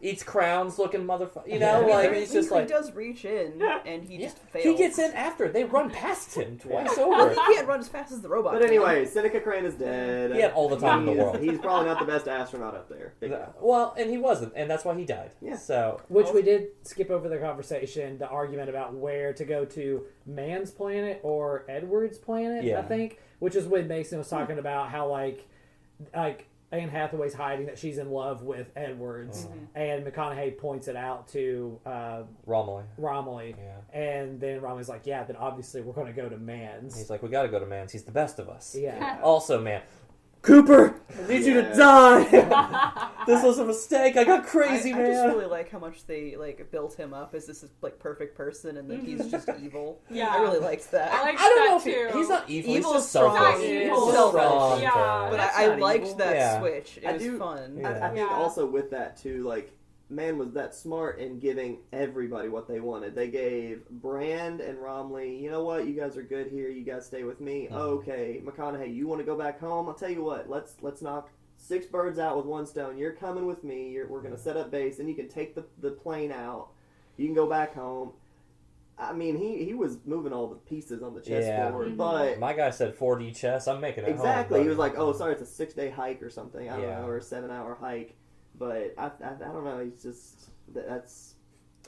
eats crowns looking motherfucker. You know, like he's just like. He does reach in, and he Yeah. just fails. He gets in after they run past him twice Well, over. he can't run as fast as the robot. But can. anyway, Seneca Crane is dead. He had all the time in the He's- world. He's probably not the best astronaut up there. Big time. Well, and he wasn't, and that's why he died. Yeah. So Which we did skip over the conversation, the argument about where to go to Man's planet or Edward's planet, Yeah. I think. Which is when Mason was talking about how like Anne Hathaway's hiding that she's in love with Edwards, and McConaughey points it out to Romilly. Romilly, Yeah. and then Romilly's like, "Yeah, then obviously we're going to go to Man's." He's like, we got to go to Man's. He's the best of us. Yeah. Also, man, Cooper, I need you to Yeah. die. This was a mistake. I got crazy, I man. just really like how much they like built him up as this like perfect person, and then he's just evil. Yeah. I really liked that. I like I don't that know if too. he's not evil. Evil He's is just strong. selfish. He's He's evil. strong. Yeah. but That's I not liked evil. that Yeah. switch. It I was do- fun. Yeah. I think Yeah. also with that too, like, Man was that smart in giving everybody what they wanted. They gave Brand and Romley, you know what, you guys are good here, you guys stay with me. Okay, McConaughey, you want to go back home? I'll tell you what, let's knock 6 birds out with 1 stone. You're coming with me. We're going to set up base, and you can take the plane out. You can go back home. I mean, he was moving all the pieces on the chessboard, but My guy said 4D chess. I'm making it exactly, home, he was buddy. like, "Oh, sorry, it's a 6-day hike or something. I don't Yeah. know, or a 7-hour hike." But I don't know. He's just that's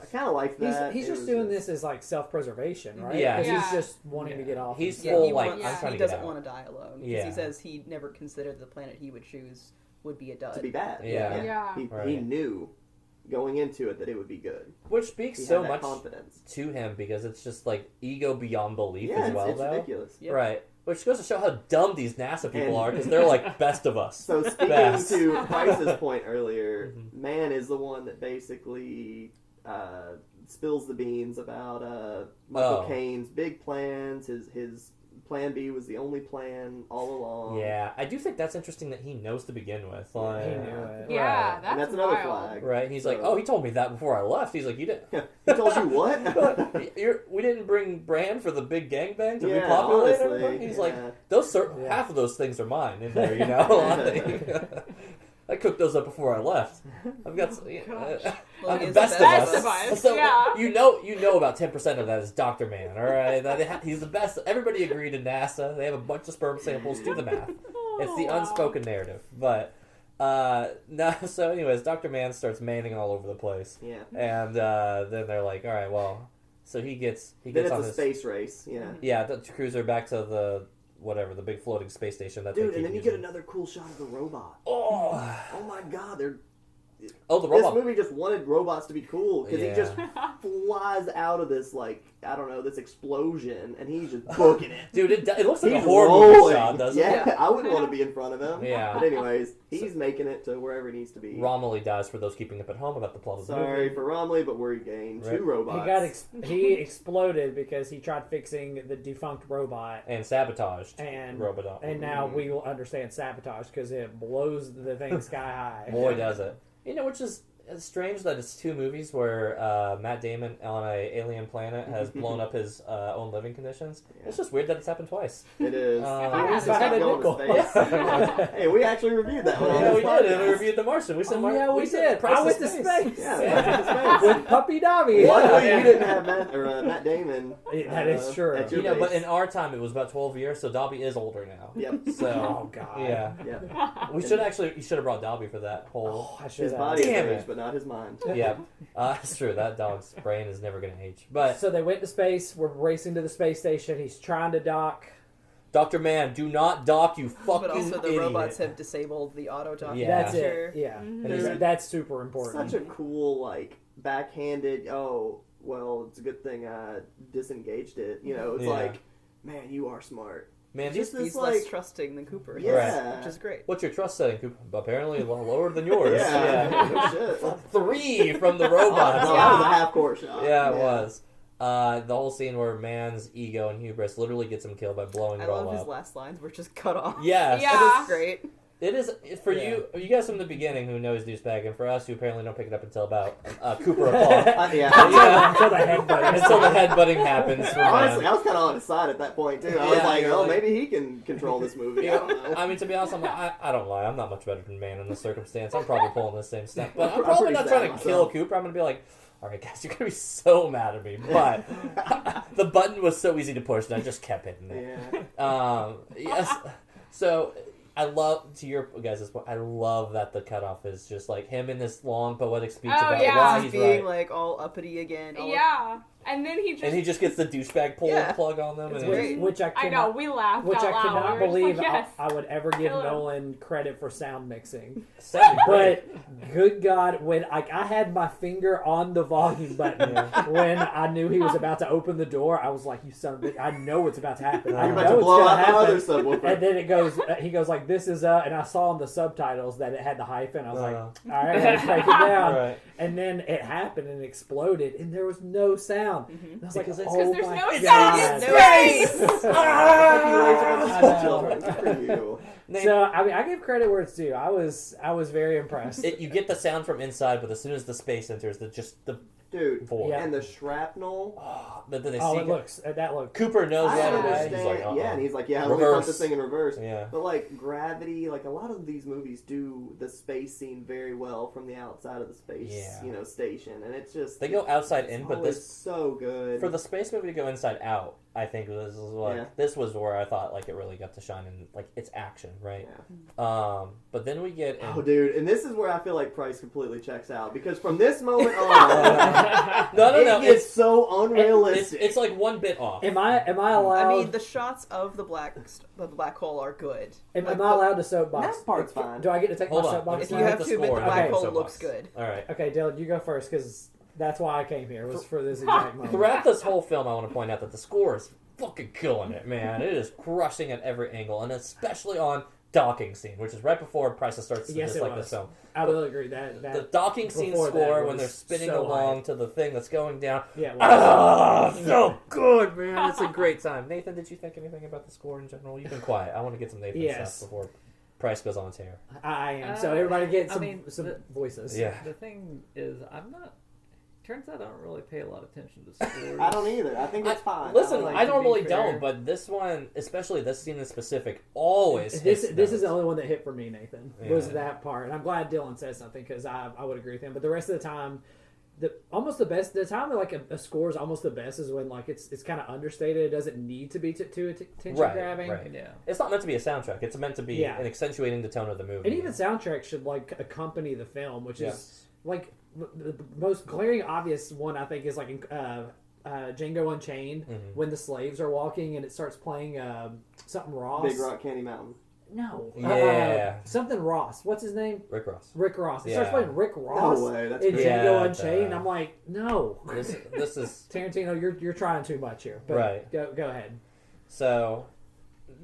I kind of like that. He's just doing this as like self-preservation, right? Yeah. 'Cause Yeah. he's just wanting to get off. He's himself. full, he like, wants- I'm trying he to get doesn't out. want to die alone. Because Yeah. he says he never considered the planet he would choose would be a dud. to be bad. Yeah. Yeah. He Right. knew going into it that it would be good. Which speaks He so had that much confidence. to him because it's just like ego beyond belief Yeah, as well, it's though. ridiculous. Yep. Right. Which goes to show how dumb these NASA people And- are because they're like best of us. So speaking Best. to Price's point earlier, Mhm. Man is the one that basically spills the beans about Michael Oh. Caine's big plans. His plan B was the only plan all along. Yeah, I do think that's interesting that he knows to begin with. Like, He knew it. Yeah, Right. that's, and that's another wild. flag. Right. He's like, So- oh, he told me that before I left. He's like, you didn't. He told you what? We didn't bring Brand for the big gangbang to Yeah, repopulate honestly, everybody. He's yeah. like, Yeah. half of those things are mine in there, you know. Like, I cooked those up before I left. I've got. Well, I'm he the is best, best of of us. us, So yeah. you know about 10% of that is Dr. Man. All right, he's the best. Everybody agreed in NASA. They have a bunch of sperm samples. Do the math. It's the unspoken narrative. But no. So, anyways, Dr. Man starts manning all over the place, Yeah. and then they're like, all right, well, so he gets Then it's on a his space race. Yeah. the cruiser back to the big floating space station. That they Dude, keep and then you using. get another cool shot of the robot. Oh, Oh my god, they're the this robot. movie just wanted robots to be cool because Yeah. he just flies out of this this explosion and he's just booking it. Dude, it looks like a He's horror movie rolling. shot, doesn't yeah, it? I wouldn't want to be in front of him. Yeah. But anyways, he's making it to wherever he needs to be. Romilly dies for those keeping up at home about the plot of the Sorry movie. for Romley, but we're gained Right. two robots. He exploded because he tried fixing the defunct robot, And sabotaged and Robot. and now we will understand sabotage because it blows the thing sky high. Boy, does it. You know, which is it's strange that it's two movies where Matt Damon on a alien planet has blown up his own living conditions. Yeah. It's just weird that it's happened twice. It is. I He's had not a going nickel. to space. Hey, we actually reviewed that one. on Yeah, this we did. And we podcast. reviewed The Martian. We said, we said did. Price I of went to space. Yeah, With Puppy Dobby. Luckily, Yeah. you didn't have Matt Damon. That is true. At your You know, but base. in our time, it was about 12 years, so Dobby is older now. Yep. So, Oh God. yeah. Yeah. You should have brought Dobby for that whole... Oh, I should His have. body Damn is it. aged, but not his mind. Yeah, that's true. That dog's brain is never going to age. But So they went to space. We're racing to the space station. He's trying to dock. Dr. Man, do not dock, you fucking But also the idiot. robots have disabled the auto talk. Yeah. That's it. Yeah, Mhm. And he's- that's super important. Such a cool, like, backhanded, oh, well, it's a good thing I disengaged it. You know, it's Yeah. like, man, you are smart. Man, Just these, this, He's less like, trusting than Cooper is, Yeah. which is great. what's your trust setting, Coop? Apparently a lot lower than yours. Yeah. No shit. 3 from the No, robots. that was a half-court shot. Yeah, it was. The whole scene where Man's ego and hubris literally gets him killed by blowing I it all love his up. last lines were just cut off. Yes. Yeah. That is great. It is for Yeah. you guys from the beginning who know his douchebag, and for us who apparently don't pick it up until about Cooper o'clock. Yeah. Until the headbutt. Until the headbutting happens for Honestly, Man. I was kind of on his side at that point, too. I was Yeah, like, you're oh, like- maybe he can control this movie. I don't know. I mean, to be honest, I don't lie. I'm not much better than Man in this circumstance. I'm probably pulling the same stuff, but I'm I'm probably pretty not sad trying to kill myself. Cooper. I'm gonna be like, all right, guys, you're gonna be so mad at me, but the button was so easy to push, and I just kept hitting it. Yeah. Yes. So I love, to your guys' point, I love that the cutoff is just like him in this long poetic speech Oh, about yeah. why He's he's being right. like all uppity again. all- Yeah. And then he just. And he just gets the douchebag pull Yeah. plug on them. It's And great. Which I I cannot, know, we laughed which out I loud. cannot We were just believe like, yes. I would ever give Kill him. Nolan credit for sound mixing. Sounded great. But good God, when I had my finger on the volume button when I knew he was about to open the door, I was like, "You son of a bitch! I know what's about to happen. I You're know about to it's blow gonna out the happen." other subwoofer. And then it goes. He goes like, "This is and I saw in the subtitles that it had the hyphen. I was like, Uh. "All right, let's break it down." Right. And then it happened and it exploded, and there was no sound. Mhm. And I was like, Because it's- "Oh there's my no God." sound. It's No space! I Children, know. good for you. So I mean, I give credit where it's due. I was very impressed. You get the sound from inside, but as soon as the space enters, the Dude, void. Yeah. and the shrapnel. But then they Oh, see it looks that look. Cooper knows I right away. understand. He's like, uh-oh. Yeah, and he's like, yeah, let me Reverse. pump this thing in reverse. Yeah. But like gravity, like a lot of these movies do the space scene very well from the outside of the space, Yeah. Station, and it's just They go outside in, but always this so good for the space movie to go inside out, I think this was where I thought like it really got to shine in like its action, right? But then we get Oh, dude, and this is where I feel like Price completely checks out because from this moment on, It gets so unrealistic. It's like one bit off. Am I allowed? I mean, the shots of the black hole are good. am Like, I allowed to soapbox? That part's fine. Do I get to take Hold my on. soapbox? If now? you have to admit the score, black okay. hole Soapbox. looks good. All right. Okay, Dylan, you go first because that's why I came here. Was for this exact moment. Throughout this whole film, I want to point out that the score is fucking killing it, man. It is crushing at every angle, and especially on docking scene, which is right before Price starts to Yes, it dislike was. this film. I will agree that The docking scene before that score when was they're spinning so along hype. to the thing that's going down. Yeah, it was. Ah, so good, man. It's a great time. Nathan, did you think anything about the score in general? You've been quiet. I want to get some Nathan Yes. stuff before Price goes on tear. I am. So everybody get I some mean, some voices. Yeah. The thing is, I'm not. Turns out I don't really pay a lot of attention to scores. I don't either. I think it's fine. Listen, like I to be normally fair. don't, but this one, especially this scene in specific, always This hits is the notes. only one that hit for me, Nathan. Was Yeah. that part, and I'm glad Dylan said something because I would agree with him. But the rest of the time, the time that like a score is almost the best is when like it's kind of understated. It doesn't need to be too attention grabbing. Right. Yeah. It's not meant to be a soundtrack. It's meant to be Yeah. an accentuating the tone of the movie. And even soundtrack should like accompany the film, which is Yes. like the most glaring obvious one I think is like in Django Unchained when the slaves are walking and it starts playing something Ross. Big Rock Candy Mountain. No. Yeah. Something Ross. What's his name? Rick Ross. Rick Ross. It Yeah. starts playing Rick Ross No way, that's in crazy. Django Yeah, Unchained. I'm like, no. This is Tarantino, you're trying too much here. But Right. Go ahead. so.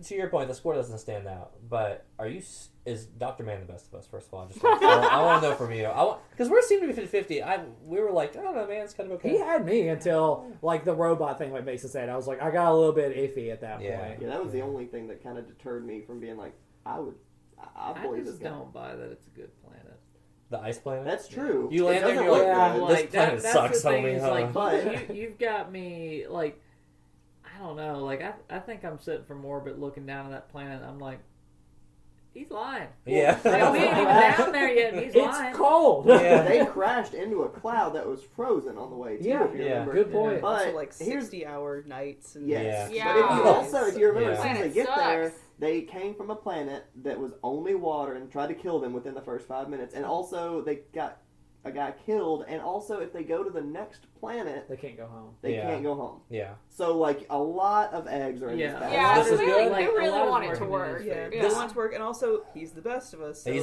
To your point, the score doesn't stand out. But is Dr. Man the best of us? First of all, I want to know from you. Because we seem to be 50-50. We were like, I don't know, man, it's kind of okay. He had me until like the robot thing, like Mason said. I was like, I got a little bit iffy at that Yeah. point. Yeah, that was the only thing that kind of deterred me from being like, I I believe this just guy. don't buy that it's a good planet. The ice planet. That's true. You It land there and doesn't you're like, look yeah, good. this planet that's sucks, the thing homie. is, Huh? like, But- you've got me like, I don't know, like I think I'm sitting from orbit looking down at that planet. I'm like, he's lying. Yeah. Like, we ain't even down there yet, and he's lying. It's cold. Yeah. They crashed into a cloud that was frozen on the way too. Yeah. if you Yeah. remember. Good point. But Also, like here's 60-hour nights. And yes. Yeah. But if you Yeah. also, if you remember, as soon as Planet they get there, sucks. they came from a planet that was only water and tried to kill them within the first 5 minutes. And also, they got a guy killed. And also, if they go to the next planet, They can't go home. they Yeah. can't go home. Yeah. So, like, a lot of eggs are in Yeah. this basket. Yeah, This is clearly good. they Like, a really lot of want it to working work. in Yeah, this they want it to work, and also he's the best of us. So He you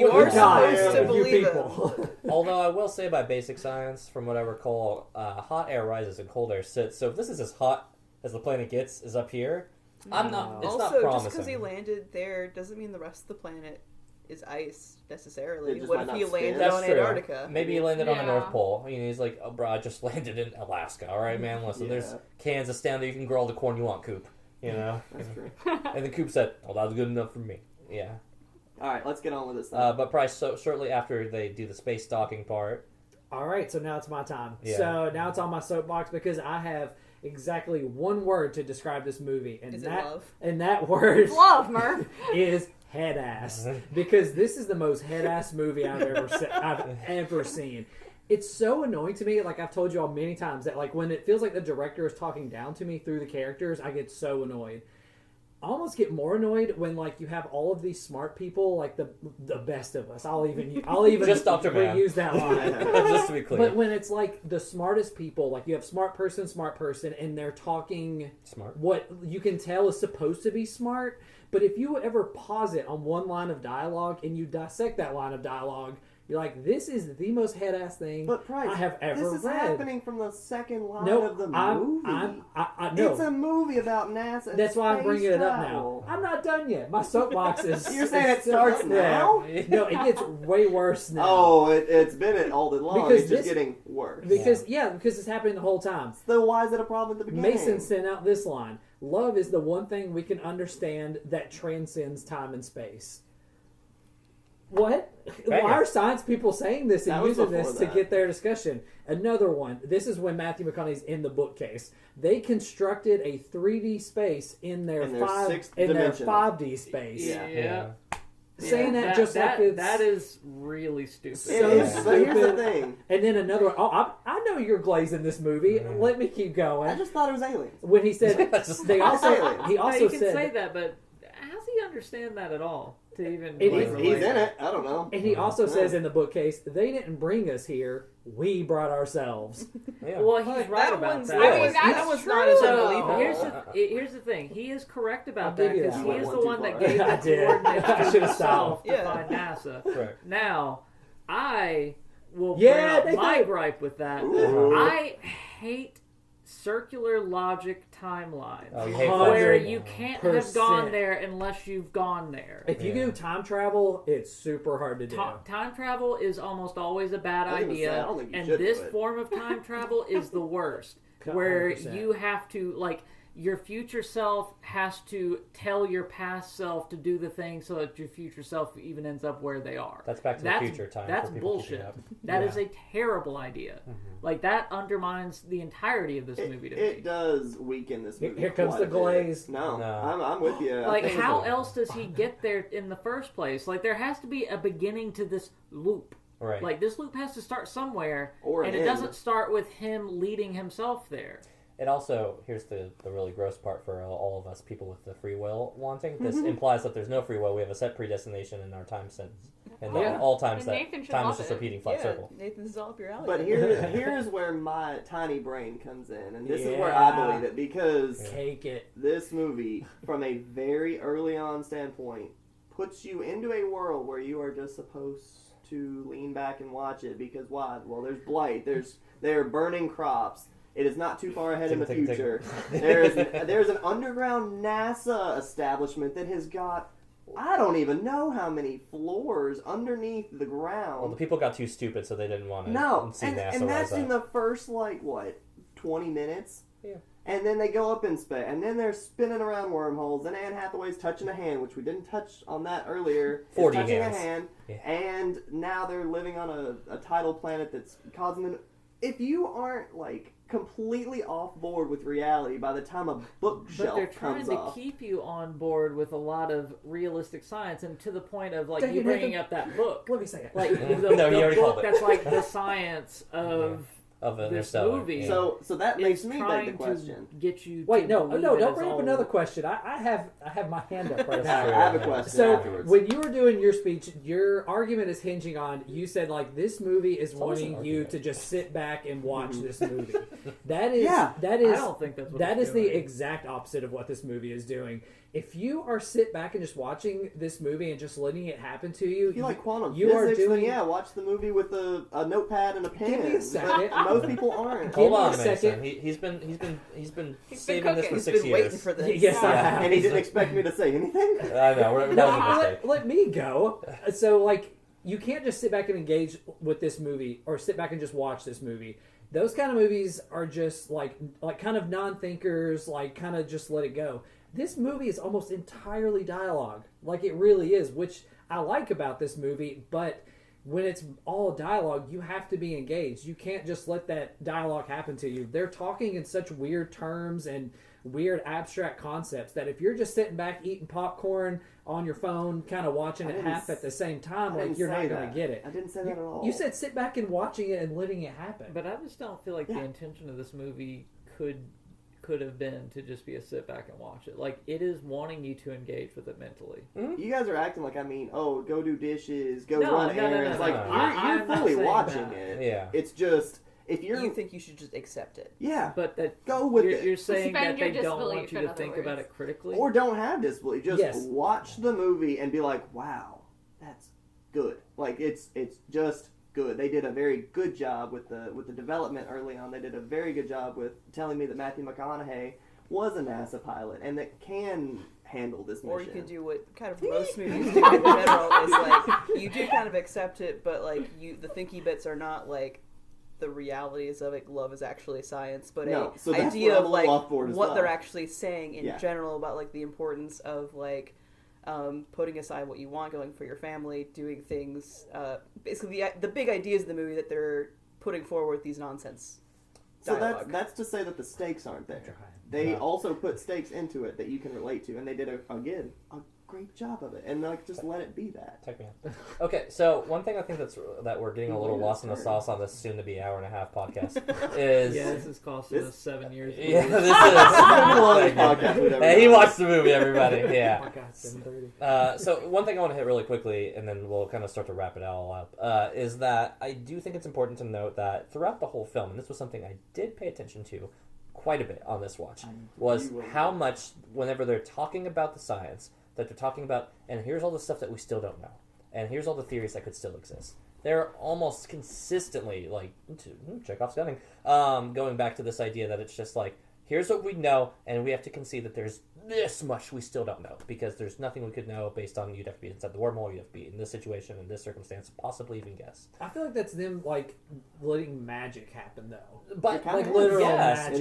would are die. supposed to you believe people. Although I will say, by basic science, from what I recall, hot air rises and cold air sits. So if this is as hot as the planet gets, is up here, I'm not. It's also, not just promising. because he landed there doesn't mean the rest of the planet is ice It necessarily. just What might if he not spin. landed That's on true. Antarctica? Maybe he landed on the Yeah. North Pole. You know, he's like, oh, bro, I just landed in Alaska. All right, man, listen, there's Yeah. Kansas down there. You can grow all the corn you want, Coop. You know? That's true. And then Coop said, oh, that's good enough for me. Yeah. All right, let's get on with this thing. But Price, so shortly after they do the space docking part, All right, so now it's my time. Yeah. So now it's on my soapbox because I have exactly one word to describe this movie, and Is it that love? and that word Love, Murph. is head ass because this is the most head ass movie I've ever seen. It's so annoying to me. Like I've told you all many times that like when it feels like the director is talking down to me through the characters, I get so annoyed. I almost get more annoyed when like you have all of these smart people, like the best of us. I'll even Just Dr. Man. reuse that line. just to be clear, But when it's like the smartest people, like you have smart person, and they're talking smart. what you can tell is supposed to be smart, but if you ever pause it on one line of dialogue and you dissect that line of dialogue, you're like, this is the most head ass thing But Price, I have ever this is read. happening from the second line No, of the movie. no. It's a movie about NASA. and That's why I'm space bringing it up travel. now. I'm not done yet. My soapbox is. You're saying it is still starts up there. now? No, it gets way worse now. Oh, it's been it all along. Because It's just this- getting worse. because because it's happening the whole time. So why is it a problem at the beginning? Mason sent out this line: "Love is the one thing we can understand that transcends time and space." What? Right. Why are science people saying this That and was using before this to that. get their discussion? Another one. This is when Matthew McConaughey's in the bookcase. They constructed a 3D space in their In their sixth their dimension. 5D space. Yeah. Saying that just like it's that is really stupid. It so is, but here's the stupid. thing. And then another one. Oh, I know you're glazing this movie. Let me keep going. I just thought it was aliens. When he said Just- they also Aliens. he No, also you can said say that, but does he understand that at all? To even It like, is- relate? He's in it. I don't know. And he also Yeah. says in the bookcase, they didn't bring us here, we brought ourselves. Yeah. Well, he's Like, right that about one's, that. that I mean, was, that's that was true. not as So, unbelievable. Here's the thing. He is correct about I'll that give you because that. he Went is one the too one that far. gave I the did. coordinates I to should've himself stopped. to find NASA. Right. Now, I will Yeah, bring they up my think- gripe with that. Ooh. I hate circular logic timelines Oh, you hate where flexible. you can't have 100%. gone there unless you've gone there. If you Yeah. do time travel, it's super hard to do. Time travel is almost always a bad I was gonna say, I idea, don't think you and should do this it. form of time travel is the worst. Where 100%. you have to, like, your future self has to tell your past self to do the thing so that your future self even ends up where they are. That's Back to the Future time. That's for people bullshit. keeping up. That Yeah. is a terrible idea. Like, that undermines the entirety of this movie to me. It does weaken this movie. Here comes quite the a bit. glaze. No, No. I'm with you. I Like, think it's how a- else does he get there in the first place? Like, there has to be a beginning to this loop. Right. Like, this loop has to start somewhere, Or and an it end. doesn't start with him leading himself there. It also, here's the really gross part for all of us people with the free will wanting. This implies that there's no free will. We have a set predestination in our time sense. And that Yeah. all times And that Nathan should time is love just it. repeating flat Yeah, circle. Nathan, this is all up your alley. But here's where my tiny brain comes in, and this is where Yeah. I believe it, because Take it. this movie, from a very early on standpoint, puts you into a world where you are just supposed to lean back and watch it. Because why? Well, there's blight. There are burning crops. It is not too far ahead in the Tick, tick, future. tick. There's an underground NASA establishment that has got, I don't even know how many floors underneath the ground. Well, the people got too stupid, so they didn't want to No, see and NASA that's rise in up. the first, 20 minutes? Yeah. And then they go up in space, and then they're spinning around wormholes, and Anne Hathaway's touching a hand, which we didn't touch on that earlier. Is 40 touching hands. a hand, Yeah. and now they're living on a tidal planet that's causing them... If you aren't, completely off board with reality by the time a But bookshelf they're trying comes to off... keep you on board with a lot of realistic science, and to the point of Dang you it, bringing Nathan. up that book, Let me say it. like No, the you already book called it. that's like the science of Of this Interstellar. movie. Yeah. So that makes is me beg the trying question. to get you. Wait, to no, believe no, it don't is bring up all- another question. I have my hand up right That's now. true. I have a question So afterwards. when you were doing your speech, your argument is hinging on you said this movie is always an wanting you argument. to just sit back and watch this movie. That is Yeah. that I is don't think that's what that it's is the doing. exact opposite of what this movie is doing. If you are sit back and just watching this movie and just letting it happen to you, If you like quantum you are physics, doing- then yeah, watch the movie with a notepad and a pen. Give me a second. But most people aren't. Give Hold me a on, second. Mason. He's been He's been saving this cooking. for He's 6 been years. waiting for this. Yes, I Yeah. have. And he didn't expect me to say anything. I know. That No, was a mistake. let me go. So, you can't just sit back and engage with this movie or sit back and just watch this movie. Those kind of movies are just like kind of non-thinkers, kind of just let it go. This movie is almost entirely dialogue. It really is, which I like about this movie, but when it's all dialogue, you have to be engaged. You can't just let that dialogue happen to you. They're talking in such weird terms and weird abstract concepts that if you're just sitting back eating popcorn on your phone, kind of watching I it didn't half at the same I time, didn't you're not say going that. to get it. I didn't say that at all. You said sit back and watching it and letting it happen. But I just don't feel like Yeah. the intention of this movie could have been to just be a sit back and watch it. It is wanting you to engage with it mentally. You guys are acting like go do dishes, go No, run no, no, errands. no, no. You're I'm not fully saying watching that. it. Yeah. It's just if you're You think you should just accept it. yeah, But that go with you're, it. you're saying Suspend that your they don't disbelief, want you in to other think about words. it critically. or don't have disbelief. Just Yes. watch the movie and be like, wow, that's good. It's just good. They did a very good job with the development early on. They did a very good job with telling me that Matthew McConaughey was a NASA pilot and that can handle this mission. Or you can do what kind of most movies do in general is you do kind of accept it, but the thinky bits are not the realities of it. Love is actually science, but No, so that's idea what I'm of a little off board as what well. they're actually saying in Yeah. general about the importance of putting aside what you want, going for your family, doing things. Basically, the big ideas of the movie that they're putting forward these nonsense. So Dialogue. that's to say that the stakes aren't there. They also put stakes into it that you can relate to, and they did a great job of it, and like just let it be that. Take me out. Okay, so one thing I think that we're getting a little lost in the sauce on this soon-to-be hour-and-a-half podcast is... Yeah, this is costing us 7 years. Yeah, this is... Podcast we've ever Hey, he done. watched the movie, everybody. Yeah. Oh my God, 7:30. So one thing I want to hit really quickly, and then we'll kind of start to wrap it all up, is that I do think it's important to note that throughout the whole film, and this was something I did pay attention to quite a bit on this watch, was how much, whenever they're talking about the science, that they're talking about, and here's all the stuff that we still don't know, and here's all the theories that could still exist. They're almost consistently, like, Chekhov's gunning, going back to this idea that it's just like, here's what we know, and we have to concede that there's this much we still don't know, because there's nothing we could know based on you'd have to be inside the wormhole, you'd have to be in this situation, in this circumstance, possibly even guess. I feel like that's them like letting magic happen though. But Like literal yes, magic.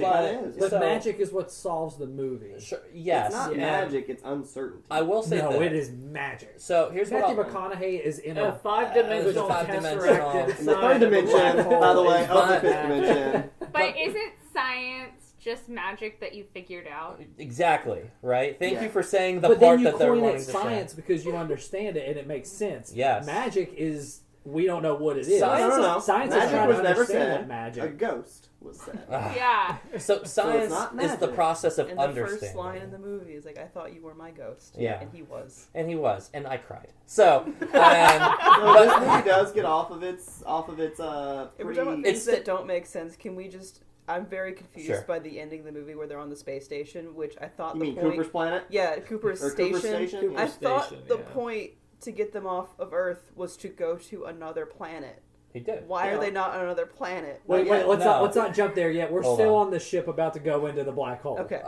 but, But so- magic is what solves the movie. Sure, yes, It's not magic, it's uncertainty. I will say No, that. it is magic. So here's what Matthew I'll, McConaughey is in A a five-dimensional five-dimensional- tesseract In the third dimension, by the way, of the fifth dimension. But isn't science just magic that you figured out? exactly right. Thank Yeah. you for saying the but part then you that they're coin wanting it to science say. because you understand it and it makes sense. Yes. Magic is we don't know what it is. Science No. Science is Magic trying was to never understand said. that magic. A ghost was said. Yeah. So science not is the magic. process of And the understanding. first line in the movie is like, "I thought you were my ghost." Yeah. And he was. And he was, and I cried. So, and, No, this movie does get off of its If we're talking about pre. things that don't make sense, can we just... I'm very confused Sure. by the ending of the movie where they're on the space station, which I thought You the mean point... Cooper's planet? Yeah, Cooper's Or station. Cooper's station? Cooper's I thought station, the yeah. point to get them off of Earth was to go to another planet. he did. Why Yeah. are they not on another planet? Wait, Yeah, let's no. not jump there yet. We're Hold still on. on the ship about to go into the black hole. Okay.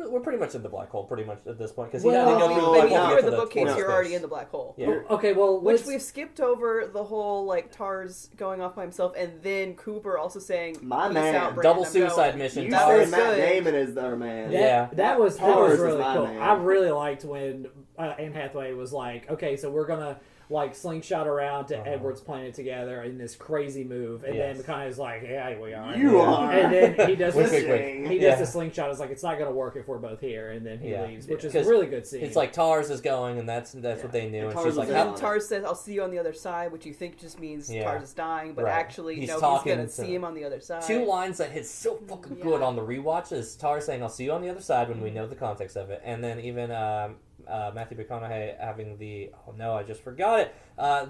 We're pretty much in the black hole, pretty much at this point, because Well, he had to go no, through the But black if hole to you're get in to the bookcase, towards you're space. already in the black hole. Yeah. Okay, well, Which let's, we've skipped over the whole, like, Tars going off by himself, and then Cooper also saying, My "Peace man. out, Brandon, Double I'm suicide going." mission. You That say was Matt good. Damon is their man. Yeah. that was Tars is really my cool. man. I really liked when Anne Hathaway was like, "Okay, so we're gonna like slingshot around to Edward's planet together in this crazy move," and Yes. then McConaughey's like, "Yeah, we are." You Yeah. are. And then he does Wink, this. wink, wink. He does Yeah. the slingshot. It's like it's not gonna work if we're both here, and then he Yeah. leaves, which is 'Cause a really good scene. It's like Tars is going, and that's what they knew, And and Tars she's is like, in how, And Tars says, "I'll see you on the other side," which you think just means Yeah. Tars is dying, but Right. actually, He's no, he's talking gonna to- see him on the other side. two lines that hit so fucking good Yeah. on the rewatch is Tars saying, "I'll see you on the other side" when we know the context of it, and then even Matthew McConaughey having the "oh no, I just forgot it."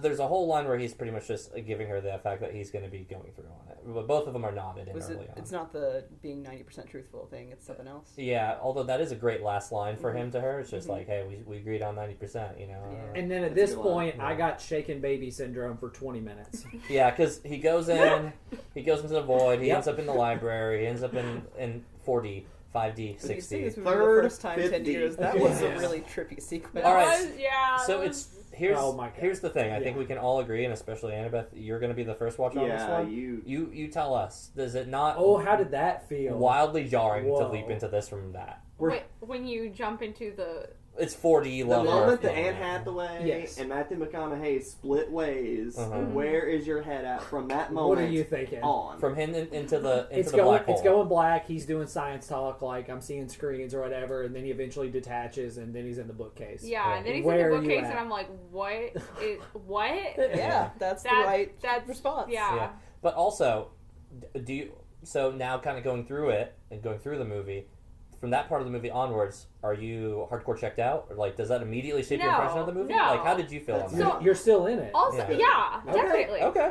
There's a whole line where he's pretty much just giving her the fact that he's going to be going through on it. But both of them are nodded in Was early it? on. It's not the being 90% truthful thing. It's something else. Yeah, although that is a great last line for Mm-hmm. him to her. It's just like, hey, we agreed on 90%, you know? Yeah. and then at That's this a good line. point, I got shaken baby syndrome for 20 minutes. Yeah, because he goes into the void, he Yep. ends up in the library, he ends up in 4D, 5D, When you see 6D. this movie Third, the first time 10 50. years, that was Yeah. a really trippy sequence. All right. Yeah. So that it's here's Oh my God. here's the thing. I think Yeah. we can all agree, and especially Annabeth, you're going to be the first watcher on this Yeah, one. you. You tell us. Does it not Oh, how did that feel? wildly jarring to Whoa. leap into this from that? Wait, when you jump into the It's 4D The level. moment that yeah. Anne Hathaway Yes. and Matthew McConaughey split ways, Uh-huh. where is your head at from that moment What are you thinking? on? From him into the It's the going. black hole. It's going black. He's doing science talk, like I'm seeing screens or whatever, and then he eventually detaches, and then he's in the bookcase. yeah, and then he's Where in are the you bookcase, at? and I'm like, what? What? Yeah, that's the That- right that's- response. Yeah. Yeah. But also, do you? So now, kind of going through it and going through the movie, from that part of the movie onwards, are you hardcore checked out, or like does that immediately shape your No, impression of the movie? no. Like, how did you feel on That's that? So- You're still in it. Also, Yeah. yeah, Okay, definitely. okay.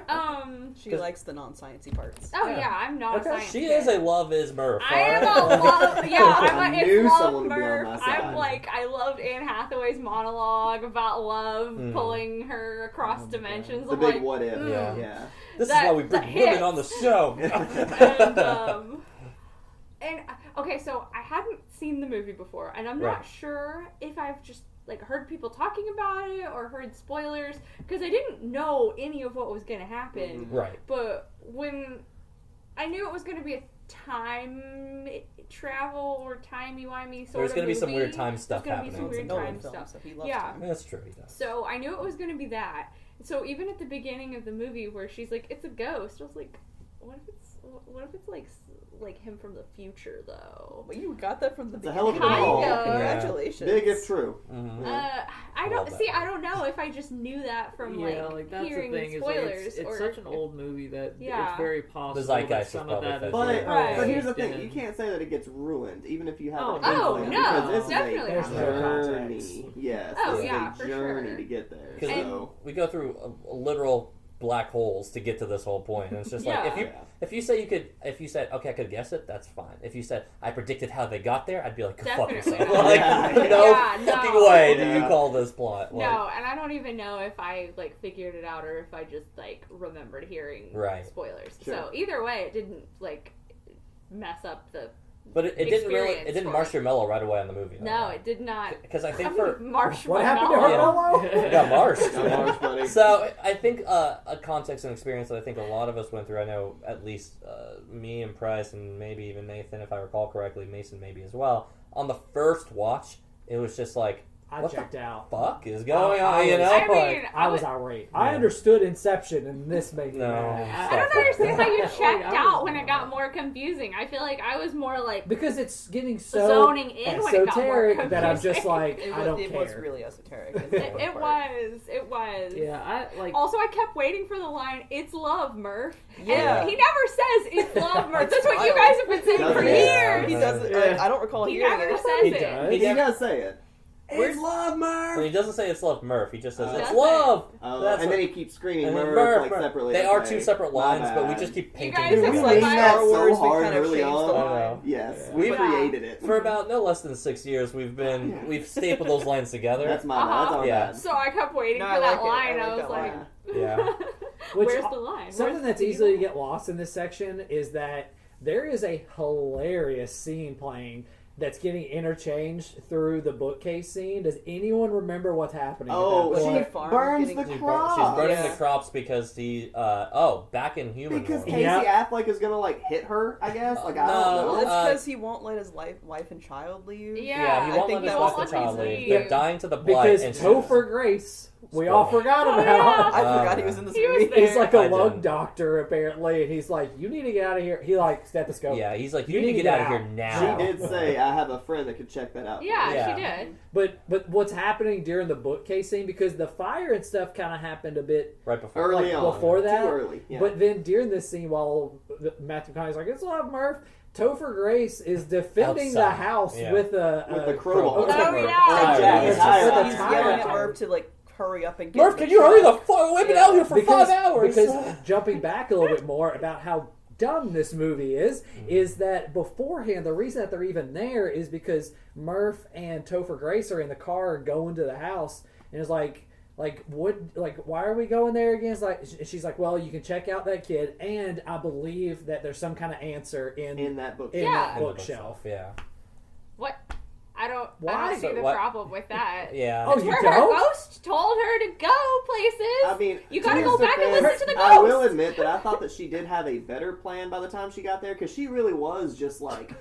She 'Cause- likes the non-sciencey parts. Oh Yeah. yeah, I'm not a Okay. science She kid. is a love is Murph. I am a alright? love. Yeah, I'm a I knew it's love someone would be on Murph. my side. I'm like, I loved Anne Hathaway's monologue about love Mhm. pulling her across Oh my dimensions. The I'm big like, what if. Yeah. Yeah. This that- is why we the bring women hits. on the show. and okay, so I hadn't seen the movie before, and I'm Right. not sure if I've just like heard people talking about it or heard spoilers because I didn't know any of what was going to happen. Right. But when I knew it was going to be a time travel or timey-wimey sort There's of going to be some movie, weird time stuff there's gonna be happening. some weird Nolan time film, stuff. so he loves Yeah. time. That's true. He does. So I knew it was going to be that. So even at the beginning of the movie where she's like, it's a ghost, I was like, what if it's like him from the future though? Well, you got that from the It's a hell of a beginning. call. Kind of. Congratulations. Big if true. Mm-hmm. I don't see. I don't know if I just knew that from like that's the hearing thing. spoilers. Is like, or it's such an old movie that Yeah. it's very possible zeitgeist that is some of probably that is fit. But, Right. but here's the thing: in- you can't say that it gets ruined, even if you have Oh, an Oh, inkling, no, because this definitely is not. a There's no journey. context. Yes, Oh, this yeah, is for a journey sure. to get there. Because So we go through a literal black holes to get to this whole point. And it's just like Yeah. if you said okay, I could guess it, that's fine. If you said I predicted how they got there, I'd be like, fuck Definitely yourself. not. Like, Yeah. no Yeah, no. fucking way do you Yeah. call this plot. Like, No, and I don't even know if I like figured it out or if I just like remembered hearing Right. spoilers. Sure. So either way, it didn't like mess up the. but it didn't really Experience didn't for marshmallow right away on the movie. No, it did not. because I think for Marshmallow. What happened to her? Yeah. Mello? it got marshed. Got Marsh, buddy. So I think a context and experience that I think a lot of us went through. I know at least me and Price and maybe even Nathan, if I recall correctly, Mason maybe as well. On the first watch, it was just like, I what checked out. the fuck is going I on? You was- know, I mean, like, I was irate. I understood Inception, and this made me No. mad. I don't understand how you checked Like, I out was- when it got more confusing. I feel like I was more like Because it's getting so zoning in when it got more esoteric that I'm just confusing. like, It I was, don't it care. was really esoteric. in It, that it part. was. It was. Yeah, I like. Also, I kept waiting for the line, "It's love, Murph." Yeah. And he never says, "It's love, Murph." That's what you wild. guys have been saying for Yeah. years. He doesn't. Yeah. I don't recall He hearing never it. says He it. does. He does say it. Where's- love, Murph. When he doesn't say it's love Murph, he just says it's Doesn't. love. And That's what- then he keeps screaming and then Murph, like Murph. separately. They are Okay. two separate My lines, but we bad. just keep You painting. guys Dude, have we like made my that Star Wars, so we hard kind of early changed the on. I line. know. Yes, Yeah. we Yeah. created it. For about no less than 6 years, we've stapled those lines together. That's my bad. That's our Yeah. bad. So I kept waiting No, for I that like it. line. I I, like was that like, line. Yeah. Which- "Where's the line?" Something Where's that's the easy to evil? get lost in this section is that there is a hilarious scene playing that's getting interchanged through the bookcase scene. Does anyone remember what's happening? Oh, at that she point? the farm burns getting- the She's crops. burning Yeah. the crops because he. Back in human Because world. Casey Yeah. Affleck is gonna like hit her, I guess. Like I No. don't Well, know. it's Uh, because he won't let his wife and child leave. Yeah, he I won't think let his that wife was and child the leave. reason. They're dying to the blight. Because and Topher Grace, we all forgot Oh, about. yeah. I forgot he was in this He was movie. there. He's like I a lung didn't. doctor apparently, and he's like, "You need to get out of here." He like stethoscope. Yeah, he's like, you need to get out of here now. She did say, "I have a friend that could check that out." for Yeah, me." Yeah. she did. But what's happening during the bookcase scene, because the fire and stuff kind of happened a bit Right before. Early like, on, before that. Too early. Yeah. But then during this scene, while Matthew McConaughey's like, "It's love, Murph," Topher Grace is defending the Outside. house Yeah. with a With the crowbar. Oh, Oh, yeah. Jack He's is hired. with a He's tire yelling at iron. Murph to like hurry up and get Murph, in can the you hurry truck. the fuck? We've been Yeah. out here for 5 hours. Because jumping back a little bit more about how dumb this movie is that beforehand, the reason that they're even there is because Murph and Topher Grace are in the car going to the house, and it's like what, like, why are we going there again? It's like, she's like, well, you can check out that kid, and I believe that there's some kind of answer in that book. in Yeah. that In the bookshelf. Yeah. What? I don't Why? see So the what- problem with that. Yeah. Oh, It's you where don't? her ghost told her to go places. I mean, You gotta to go his back and defense, listen to the I will ghost. admit that I thought that she did have a better plan by the time she got there, because she really was just like,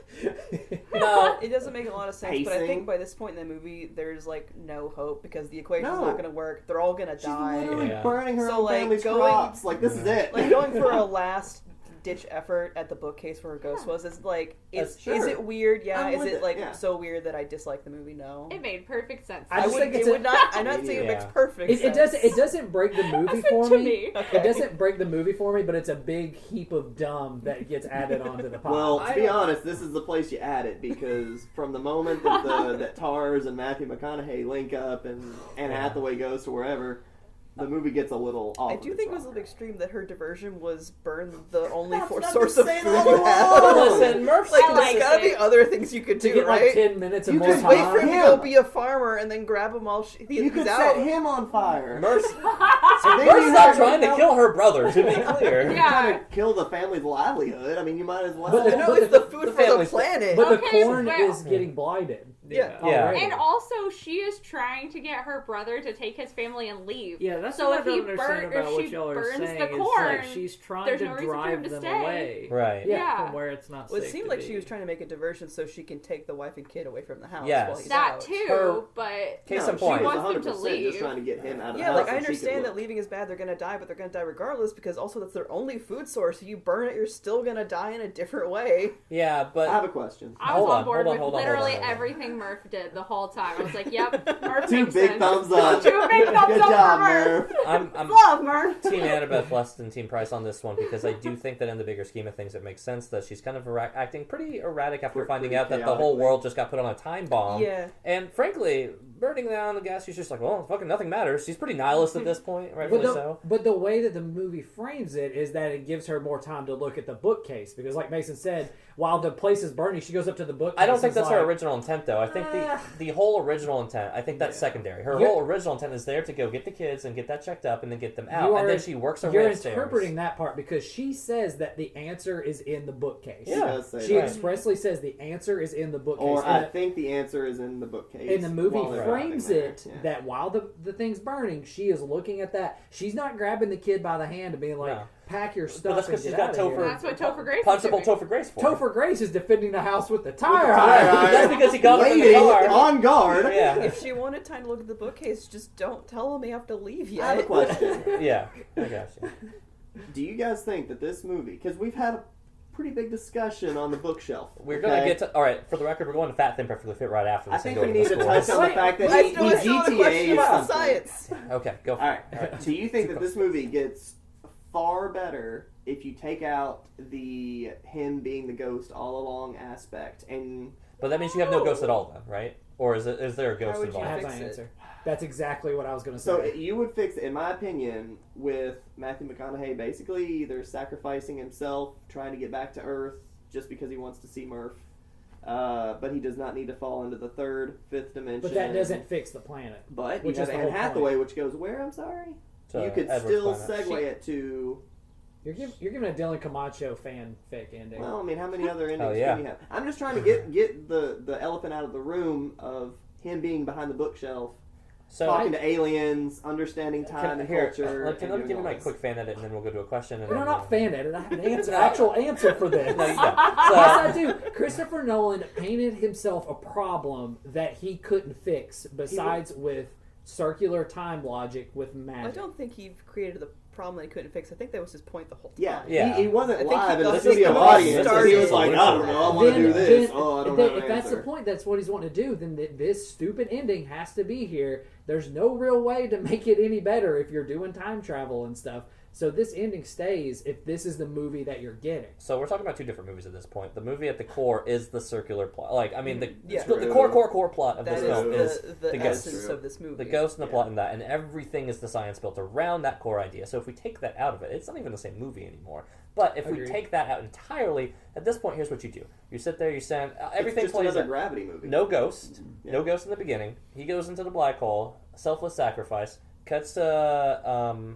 No. It doesn't make a lot of sense, but I Pacing. think by this point in the movie, there's like no hope because the equation's No. not going to work. They're all going to she's die. literally Yeah. burning her So, own like, family's going- crops. Like, this is it. Like going for a last ditch effort at the bookcase where her ghost was. It's like, That's is sure. it weird? Yeah. I'm Is with it it, like yeah. so weird that I dislike the movie? No. It made perfect sense. I just think it's it would not. I'm not saying it makes Yeah. perfect It sense. doesn't break the movie Listen for to me. me. Okay. It doesn't break the movie for me, but it's a big heap of dumb that gets added onto the pile. Well, to I be don't- honest, this is the place you add it, because from the moment that that Tars and Matthew McConaughey link up and Anne Hathaway goes to wherever, the movie gets a little off. I of do its think it was a rocker. little extreme that her diversion was burn the only That's four what source I'm of saying food all you along. have. Listen, Murph's Like, I like there's gotta it. be other things you could to do, get right? like 10 minutes of You more could Just time. wait for him to Him. go be a farmer and then grab him while You he's could out. set him on fire. Murph's, And then Murph's you not have- trying to kill her brother, to be clear. Yeah. Trying to kill the family's livelihood. I mean, you might as well. But the- No, but it's the food the for the family's- planet. But the Okay, corn well- is getting blighted. Yeah. Yeah. already. And also, she is trying to get her brother to take his family and leave. Yeah, that's So what if I he don't understand burn- about if what she y'all are burns saying. the It's corn, like she's trying there's to no reason for drive him to them stay. away Right. Yeah. from where it's not Well, it safe seemed to like be. she was trying to make a diversion so she can take the wife and kid away from the house Yes. while he's That out. too, Her- but Case No, in point. She wants them 100% to leave. just trying to get him out of the Yeah, house. like so I she could understand that look. leaving is bad, they're gonna die, but they're gonna die regardless because also that's their only food source. If you burn it, you're still gonna die in a different way. Yeah, but I have a question. I was on board with hold on. literally everything Murph did the whole time. I was like, "Yep, Murph Two makes big sense. thumbs up. Two big thumbs Good up job, for Murph. Murph. I'm Love, Murph. Team Annabeth less than Team Price on this one because I do think that in the bigger scheme of things, it makes sense that she's kind of acting pretty erratic after finding out that the whole world just got put on a time bomb. Yeah. And frankly, burning down the gas, she's just like, well, fucking nothing matters. She's pretty nihilist at this point, rightfully so. But the way that the movie frames it is that it gives her more time to look at the bookcase because, like Mason said, while the place is burning, she goes up to the bookcase. I don't think that's like, her original intent, though. I think the whole original intent, I think that's secondary. Her whole original intent is there to go get the kids and get that checked up and then get them out. And then she works her way upstairs. You're interpreting that part because she says that the answer is in the bookcase. Yeah. She expressly says the answer is in the bookcase. Or I think the answer is in the bookcase. And the movie frames it that while the thing's burning, she is looking at that. She's not grabbing the kid by the hand and being like, pack your stuff that's and because she's get got out of here. That's what Topher Grace is Punchable doing. Topher Grace for. Topher Grace is defending the house with the tire iron. That's because he got her in the Waiting car. on guard. Yeah. If she wanted time to look at the bookcase, just don't tell them they have to leave yet. I have a question. Yeah, I got you. Do you guys think that this movie, because we've had a pretty big discussion on the bookshelf. We're going to get to... All right, for the record, we're going to Fat Thing Perfectly Fit right after I this. think and we go need the to scores. touch on the fact that I he still have a question about the GTA's science. Okay, go for All it. right. Do you think that this movie gets far better if you take out the him being the ghost all along aspect and... But that means you have no ghost at all then, right? Or is there a ghost would you involved? I have fix my it? answer. That's exactly what I was going to say. So you would fix it, in my opinion, with Matthew McConaughey basically either sacrificing himself, trying to get back to Earth just because he wants to see Murph, but he does not need to fall into the third, fifth dimension. But that doesn't fix the planet. But which you is have the Anne whole Hathaway, which goes where? I'm sorry. To You could Edward's still planet. segue it to. You're giving a Dylan Camacho fanfic ending. Well, I mean, how many other endings yeah. can you have? I'm just trying to get the elephant out of the room of him being behind the bookshelf, So talking to aliens, understing time and culture. Let me and give doing you my all this. quick fan edit, and then we'll go to a question. And no, then not fan edit. I have an answer, actual answer for this. No, you don't. Yes, I do. Christopher Nolan painted himself a problem that he couldn't fix besides with circular time logic with I magic. don't think he created the problem that he couldn't fix. I think that was his point the whole time. Yeah, Yeah. He wasn't I think live he in the thought studio this audience. started- He was like, I don't know, I want to do this. Oh, I don't have an if that's the answer. point, that's what he's wanting to do, then this stupid ending has to be here. There's no real way to make it any better if you're doing time travel and stuff. So this ending stays if this is the movie that you're getting. So we're talking about two different movies at this point. The movie at the core is the circular plot. Like, I mean, the core plot of That this is film is the ghost. essence of this movie. The ghost and the plot and that, and everything is the science built around that core idea. So if we take that out of it, it's not even the same movie anymore. But if we take that out entirely, at this point, here's what you do. You sit there, you send... everything It's just plays another out. Gravity movie. No ghost. Yeah. No ghost in the beginning. He goes into the black hole. Selfless sacrifice. Cuts to...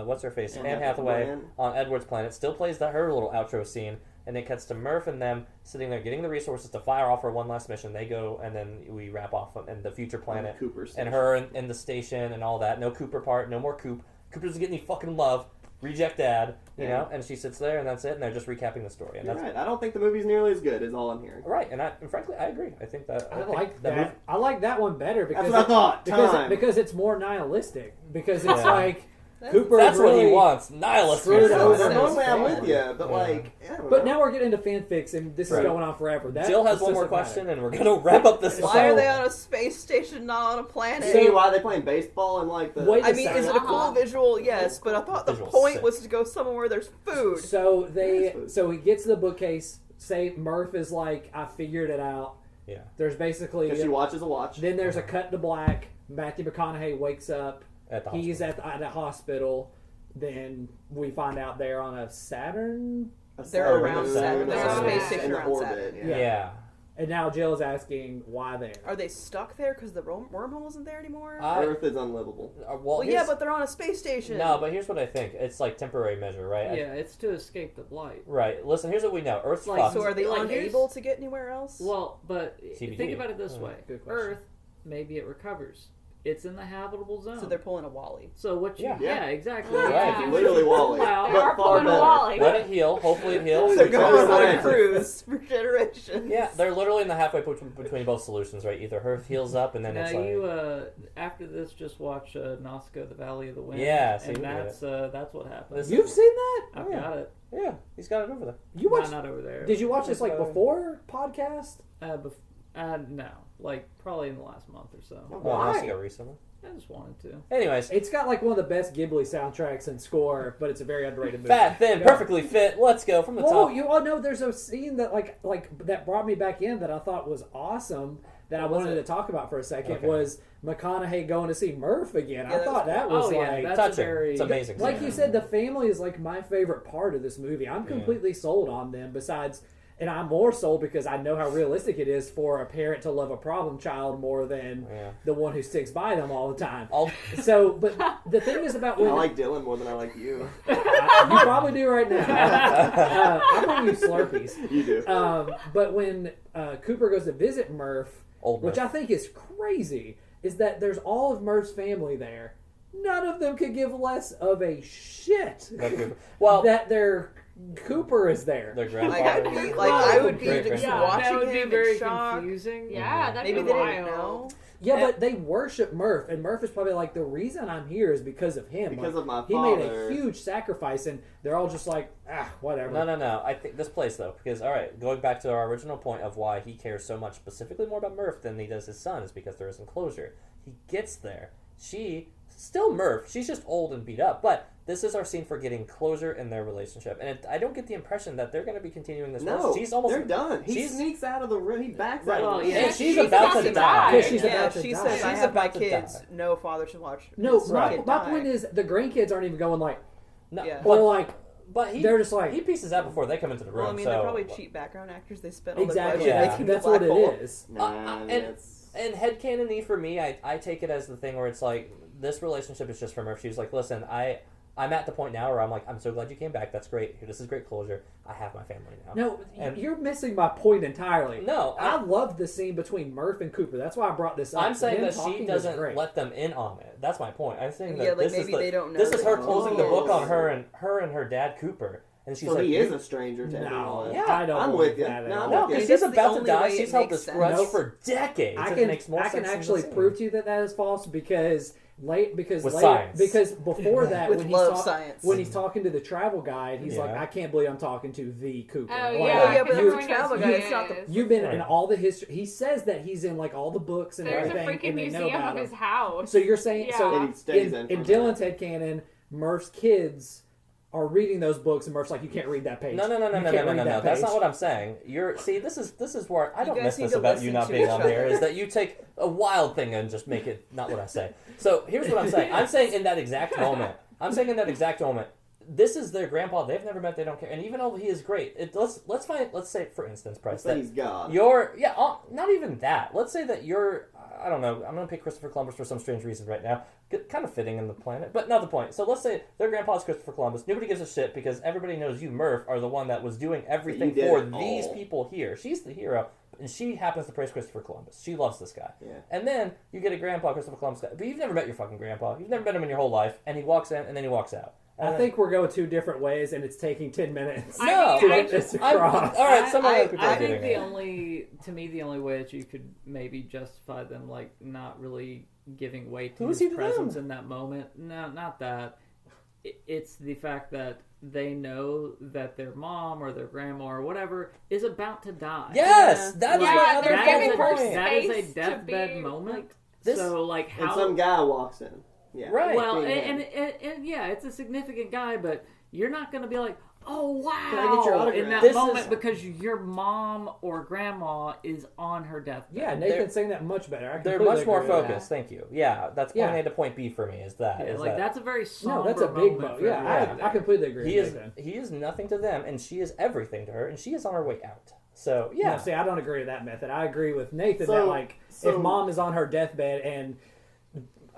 what's her face? Anne Hathaway on Edward's planet. Still plays her little outro scene. And it cuts to Murph and them sitting there getting the resources to fire off for one last mission. They go, and then we wrap off on the future planet. Cooper's and her in the station and all that. No Cooper part. No more Coop. Cooper doesn't get any fucking love. Reject dad. You know? And she sits there, and that's it. And they're just recapping the story. And You're that's right. I don't think the movie's nearly as good, is all I'm hearing. right. And frankly, I agree. I think that... I like that that. movie- I like that one better because That's what I thought. Time. because it's more nihilistic. Because it's Yeah. like Cooper. That's what he really wants. Nihilist. screwed No, over normally his I'm with family. you, but like, I don't But know. now we're getting into fanfics, and this Right. is going on forever. That Jill has this one more doesn't matter. question, and we're going to wrap up this. Why are they on a space station, not on a planet? See why they playing baseball and like the. Wait a I mean, is it a Uh-huh. cool visual? Yes, but I thought the Visual's point sick. was to go somewhere where there's food. So Yes. so he gets to the bookcase. Say Murph is like, I figured it out. Yeah. There's basically Because she watches a watch. then there's a cut to black. Matthew McConaughey wakes up. At the He's hospital. at a hospital. Then we find out they're on a Saturn. They're around Saturn. There's a space station in the around orbit. Saturn. Yeah. And now Jill is asking why there. Are they stuck there because the wormhole isn't there anymore? Earth is unlivable. Well, yeah, but they're on a space station. No, but here's what I think. It's like temporary measure, right? Yeah, it's to escape the blight. Right. Listen, here's what we know. Earth's Like, fucked. So are they Like, unable to get anywhere else? Well, but TBD. think about it this Oh, way: good question. Earth, maybe it recovers. it's in the habitable zone. So they're pulling a Wally. So what you? Yeah. Yeah, exactly. Yeah. If you Literally pull Wally. out- They are But far pulling a better. Wally. Let it heal. Hopefully it heals. They're going on a Exactly. cruise for generations. Yeah, they're literally in the halfway between both solutions, right? Either her heals up and then Now it's like... you after this, just watch Nazca, the Valley of the Wind. Yeah, see, and we get that's what happens. You've seen that? I've yeah. got it. Yeah, he's got it over there. You watched? Not over there. Did you watch this like before podcast? No, like probably in the last month or so. Oh, Why? Nazca recently. I just wanted to. Anyways, It's got like one of the best Ghibli soundtracks and score, but it's a very underrated movie. fat, thin, Go. perfectly fit. Let's go from the Whoa, top. you all know there's a scene that like that brought me back in that I thought was awesome that I What was wanted it? to talk about for a second Okay. was McConaughey going to see Murph again. Yeah, I that thought was that cool. was Oh, yeah, like that's Touching. very- It's amazing. like scene. you said, the family is like my favorite part of this movie. I'm completely sold on them. Besides, and I'm more sold because I know how realistic it is for a parent to love a problem child more than Yeah. the one who sticks by them all the time. I'll- So, but the thing is about when I like Dylan more than I like you. you probably do right now. I bring you Slurpees. You do. But when Cooper goes to visit Murph, Old which Murph. I think is crazy, is that there's all of Murph's family there. None of them could give less of a shit Well, that their Cooper is there. their Like I grandfather. would be, like I would be Great just grandfather. watching that would be him very in shock. confusing. Yeah, that'd Maybe be they wild. didn't know. Yeah, but they worship Murph, and Murph is probably like, the reason I'm here is because of him. Because Like, of my he made father. a huge sacrifice, and they're all just like, whatever. No. I think this place though, because all right, going back to our original point of why he cares so much, specifically more about Murph than he does his son, is because there isn't closure. He gets there. She still Murph. She's just old and beat up, but this is our scene for getting closure in their relationship, and I don't get the impression that they're going to be continuing this. No, she's almost they're done. He she's- sneaks out of the room. He backs Right. out of the room. Well, yeah. And She's she's about about to to die. die. Yeah, she's Yeah, about to she die. says, "I She's have my about to kids. die. No father should watch." No, his my kid point die." is the grandkids aren't even going like, No, Yeah. or but, like, but he they're just like, he pieces out before they come into the room. Well, I mean, so they're probably cheap background actors. They spent all exactly. their budget Yeah. making That's the what black it hole. is. Nah, and- it's... And headcanon for me, I take it as the thing where it's like, this relationship is just for Murph. She's like, listen, I'm at the point now where I'm like, I'm so glad you came back. That's great. This is great closure. I have my family now. No, And- you're missing my point entirely. No, I loved the scene between Murph and Cooper. That's why I brought this up. I'm saying Him that she talking was doesn't great. let them in on it. That's my point. I'm saying that Yeah, like, this is maybe they don't know this is that her he closing the book on is. her and her dad Cooper, and she's So like, he you- is a stranger to No, everyone. Yeah, I don't I'm believe with you. that at No, all. I'm no, with because I she's guess the about to only die. way She's it held makes this grudge sense. for decades. I It can, makes more I sense can in the actually scene. prove to you that is false because With science. because before that With when love he's science. when he's talking to the travel guide, he's like, Yeah. I can't believe I'm talking to the Cooper. Oh, Like, yeah. Oh, yeah, but everyone that's a travel knows guy. who It's not the- he is. You've been in Right. all the history. He says that he's in like all the books and There's a everything, freaking and they know museum about of his him. house. So you're saying so Yeah. And he stays in in for Dylan's that. headcanon, Murph's kids are reading those books, and Murph's like, you can't read that page. No. You can't read that That's not page." what I'm saying. This is where I don't guys miss need this to about you listen not to being each on here. other. Is that you take a wild thing and just make it not what I say. So here's what I'm saying. I'm saying in that exact moment. This is their grandpa. They've never met. They don't care. And even though he is great, let's say for instance, Price, Let's say that he's God. not even that. Let's say that you're. I don't know. I'm gonna pick Christopher Columbus for some strange reason right now. Kind of fitting in the planet, but not the point. So let's say their grandpa's Christopher Columbus. Nobody gives a shit because everybody knows you, Murph, are the one that was doing everything did for it these all. people here. She's the hero, and she happens to praise Christopher Columbus. She loves this guy. Yeah. And then you get a grandpa, Christopher Columbus guy, but you've never met your fucking grandpa. You've never met him in your whole life, and he walks in and then he walks out. And I think we're going two different ways, and it's taking 10 minutes. No, to I get this I'm- across. all right. Some other people I are think getting the it. only way that you could maybe justify them like not really giving weight to Who is his he to presence them? in that moment. No, not that. It's the fact that they know that their mom or their grandma or whatever is about to die. Yes, that is Yeah, my other they're fucking giving her point. That is space a to deathbed be, moment. like, This- so like And how some guy walks in. Yeah. Right. well being and, him. and yeah, it's a significant guy, but you're not going to be like, oh wow, Can I get your autograph? in that This moment is- because your mom or grandma is on her deathbed. Yeah, Nathan's saying that much better. I They're completely much more agree with that. focused. Thank you. Yeah, that's Yeah. point A to point B for me. Is that Yeah, is like that that's a very somber No, that's a big moment vote. for Yeah, everybody I completely agree he with is Nathan. he is nothing to them, and she is everything to her, and she is on her way out. So Yeah. yeah, See, I don't agree with that method. I agree with Nathan that, So- like, so- if mom is on her deathbed and,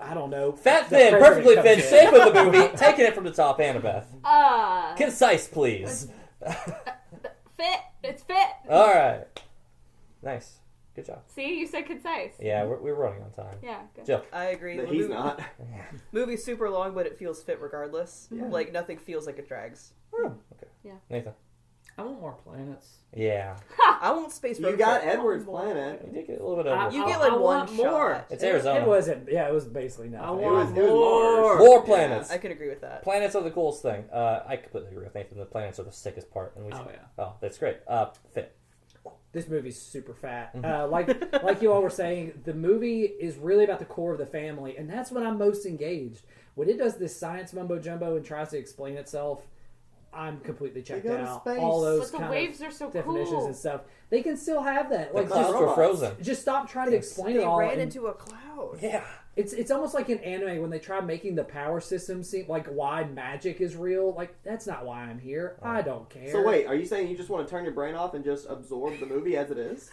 I don't know. fat, the thin, president perfectly comes fit, in. shape of the movie. Taking it from the top, Annabeth. Concise, please. fit. It's fit. All right, nice, good job. See, you said concise. Yeah, we're running on time. Yeah, good. Jill. I agree. But The he's movie- not. Movie's super long, but it feels fit regardless. Yeah. Like nothing feels like it drags. Oh, okay. Yeah. Nathan. I want more planets. Yeah. I want space. You road got trip. Edward's planet. You did get a little bit of You get like I one want shot. more. It's It Arizona. wasn't. Yeah, it was basically nothing. I It want was Mars. more. More planets. I can agree with that. Planets are the coolest thing. I completely agree with Nathan. The planets are the sickest part. And we Oh, yeah. Oh, that's great. Fit. This movie's super fat. Mm-hmm. Like you all were saying, the movie is really about the core of the family, and that's when I'm most engaged. When it does this science mumbo jumbo and tries to explain itself, I'm completely checked go to out. space. All those But the kind waves of are so definitions cool. and stuff. They can still have that. The Like clouds just, were frozen. just stop trying to explain They it all. ran and- into a cloud. Yeah. It's almost like in anime when they try making the power system seem like why magic is real. Like, that's not why I'm here. I don't care. So wait, are you saying you just want to turn your brain off and just absorb the movie as it is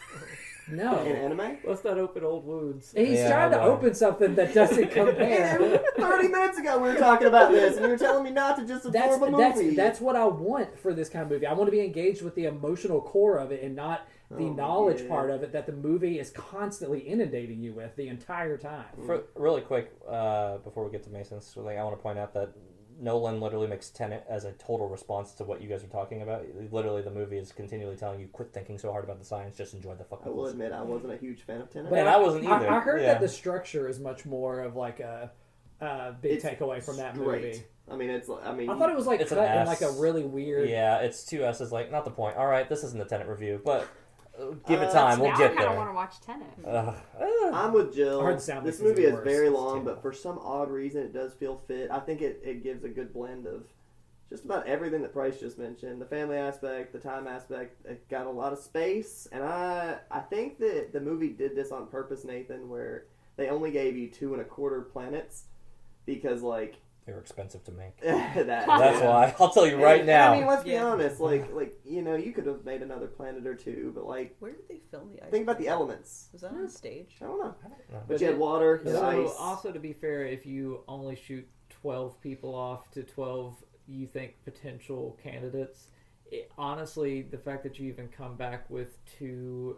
No. in anime? Let's not open old wounds. He's Yeah, trying to well. open something that doesn't compare. 30 minutes ago we were talking about this, and you were telling me not to just absorb a movie. That's what I want for this kind of movie. I want to be engaged with the emotional core of it and not the Oh, knowledge yeah. part of it that the movie is constantly inundating you with the entire time. Really quick, before we get to Mason's thing, I want to point out that Nolan literally makes Tenet as a total response to what you guys are talking about. Literally, the movie is continually telling you, quit thinking so hard about the science, just enjoy the fucking I will bullshit. admit I wasn't a huge fan of Tenet. And I wasn't either. I heard Yeah. that the structure is much more of like a big It's takeaway from that straight. movie. I mean, it's. I mean, I thought it was like It's an cut in S. like a really weird. Yeah, it's 2 S's, like, not the point. All right, this isn't a Tenet review, but give it Uh, time. We'll now get I kind of there. want to watch Tenet. I'm with Jill. I heard the sound This mix is movie even is worse. very It's long, terrible. but for some odd reason, it does feel fit. I think it gives a good blend of just about everything that Price just mentioned. The family aspect, the time aspect. It got a lot of space, and I think that the movie did this on purpose, Nathan, where they only gave you 2.25 planets because, like, They were expensive to make. that's That's why. I'll tell you right And, now. I mean, let's be Yeah. honest. Like you know, you could have made another planet or two, but like, Where did they film the ice? think about the elements. Was that on stage? I don't know. No. But you had water, you had So ice. also to be fair, if you only shoot 12 people off to 12 you think potential candidates, honestly, the fact that you even come back with 2,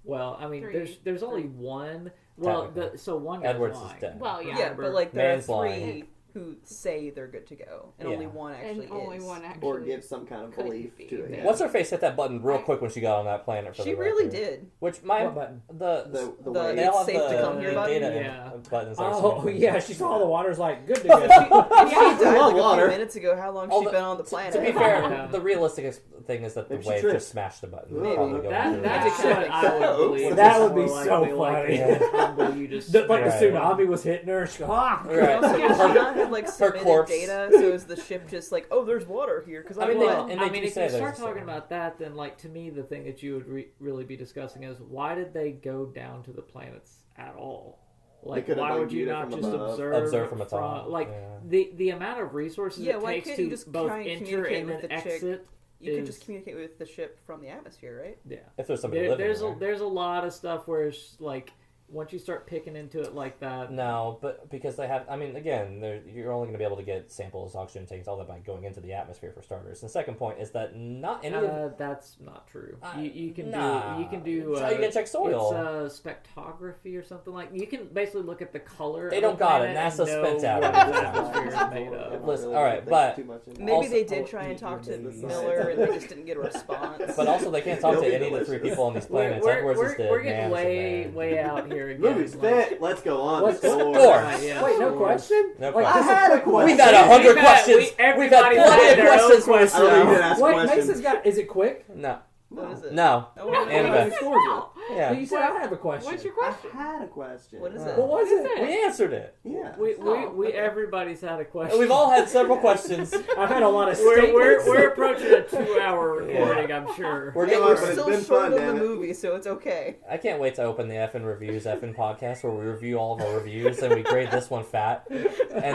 well, I mean, Three. there's only one. Well, Technically. so one guy's Edwards is lying. dead. Well, yeah. Yeah, but like there are Man's 3 lying. who say they're good to go, and Yeah. only one actually And only is. one actually. or give some kind of couldn't belief be. to it. Yeah. What's her face hit that button real quick when she got on that planet for She the really record. did. Which my What button? the The The way they all have it's safe the, to come here the button? data Yeah. buttons. Oh yeah, she saw the water's like good to She go. died Well, like a water. few minutes ago. How long All she the- been on the planet? To be fair, Yeah. the realistic thing is that the Maybe she wave tripped. just smashed the button. Maybe. Probably going That, through that's it. what I would believe. That It's would be more so likely, like, funny. the tumble you just Like the Right. tsunami was hitting her. She go, ah. Right. Not had like submitted corpse. data, so is the ship just like, oh, there's water here? Because I mean, Well, and I they mean, do if say you start there's- talking about that, then like to me, the thing that you would really be discussing is why did they go down to the planets at all? Like, could've, why like, would you viewed it not from just above. Observe from atop, like yeah. the amount of resources Yeah, it why takes couldn't to you just both try and enter communicate and with then the chick? exit? you could is- just communicate with the ship from the atmosphere, right? Yeah, If there's somebody living there's there. there's a lot of stuff where it's like once you start picking into it like that. No, but because they have, I mean, again, you're only going to be able to get samples, oxygen tanks, all that by going into the atmosphere for starters. And the second point is that not any of That's not true. Uh, You can nah. do you can do How you gonna check soil? It's spectrography or something like. You can basically look at the color. They of don't a got it. planet and NASA know spent out what on its it. atmosphere is made of. Listen, all right, but- Maybe Also- they did try and talk to Miller, and they just didn't get a response. But also, they can't talk It'll to be any of the 3 delicious. people on these We're, planets. we're, Edwards is we're, dead. we're getting Man's way out here again. Movie's like- fit. Let's go on. What's- Score. Right, yeah. Wait, no Sure. question? No Like, question. this I had a is quick- question. We've had 100 We've had- questions. we- We've had everybody's plenty had of their own questions for I us don't even now. ask Wait, questions. Mason's got. Is it quick? No. What is it? No. I wanna know Annabeth. what the scores are. Yeah. You said I have a question. What's your I question? had a question. What is Uh, it? What was it? We answered it. Yeah. We everybody's had a question. We've all had several questions. I've had a lot of we're, statements. we're approaching a 2-hour recording, I'm sure. We're Hey, getting. we're but it's still been short fun, of damn the it. movie, so it's okay. I can't wait to open the effing reviews effing podcast where we review all of our reviews and we grade this one fat. And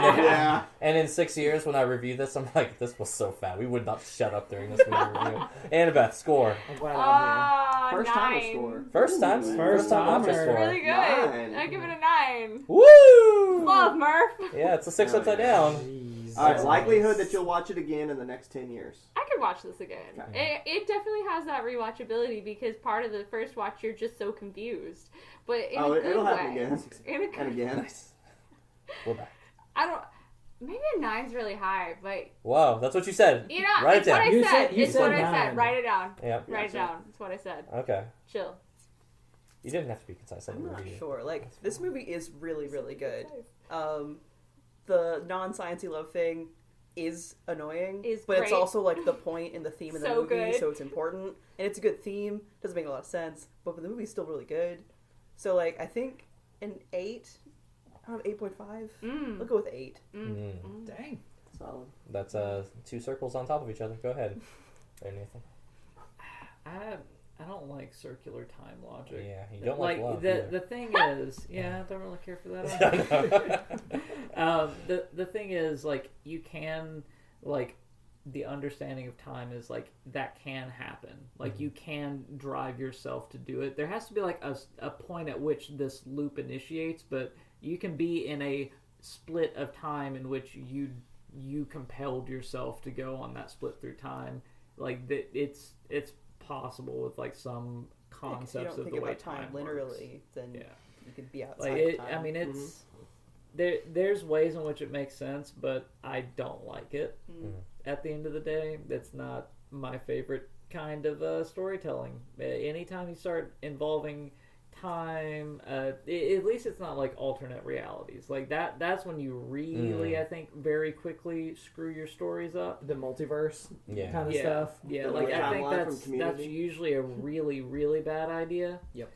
then, Yeah. and in 6 years when I review this, I'm like, this was so fat. We would not shut up during this movie review. Annabeth, score. I'm glad I'm First time 9. score. First time. Ooh. First time timer. option score. Really good. 9. I give it a 9. Woo! Love Murph. Yeah, it's a 6 Oh, upside yeah. down. here. Jeez. All right. Likelihood that you'll watch it again in the next 10 years. I could rewatch this again. Okay. It definitely has that rewatchability because part of the first watch you're just so confused, but in a good it'll way. happen again. In a good And again. Nice. We're back. I don't. Maybe a 9's really high, but Whoa, that's what you said. you know, Write it's it what down. I You said. said- you It's said what I 9. said. Write it down. Yeah. Write it sure. down. It's what I said. Okay. Chill. You didn't have to be concise. I I'm didn't not read it. sure. Like, this movie is really, really good. The non-sciencey love thing is annoying, but it's great. also like the point and the theme of the So movie, good. so it's important, and it's a good theme. Doesn't make a lot of sense, but the movie's still really good. So like, I think an 8. I don't know, 8.5. I'll go with 8. Dang. Solid. That's two circles on top of each other. Go ahead. There, Nathan. I don't like circular time logic. Yeah, you don't like love the either. the thing is, I don't really care for that. The thing is, like, you can, like, the understanding of time is like that can happen. Like, you can drive yourself to do it. There has to be like a point at which this loop initiates, but you can be in a split of time in which you compelled yourself to go on that split through time. Like, it's possible with like some concepts If you don't of think the way about time works. linearly, then you could be outside Like, of time. I mean, it's there's ways in which it makes sense, but I don't like it. At the end of the day, that's not my favorite kind of storytelling. Anytime you start involving time, at least it's not like alternate realities. Like that's when you really, I think, very quickly screw your stories up. The multiverse Yeah. kind of stuff. Yeah, The like I think timeline from that's Community. usually a really, really bad idea. Yep.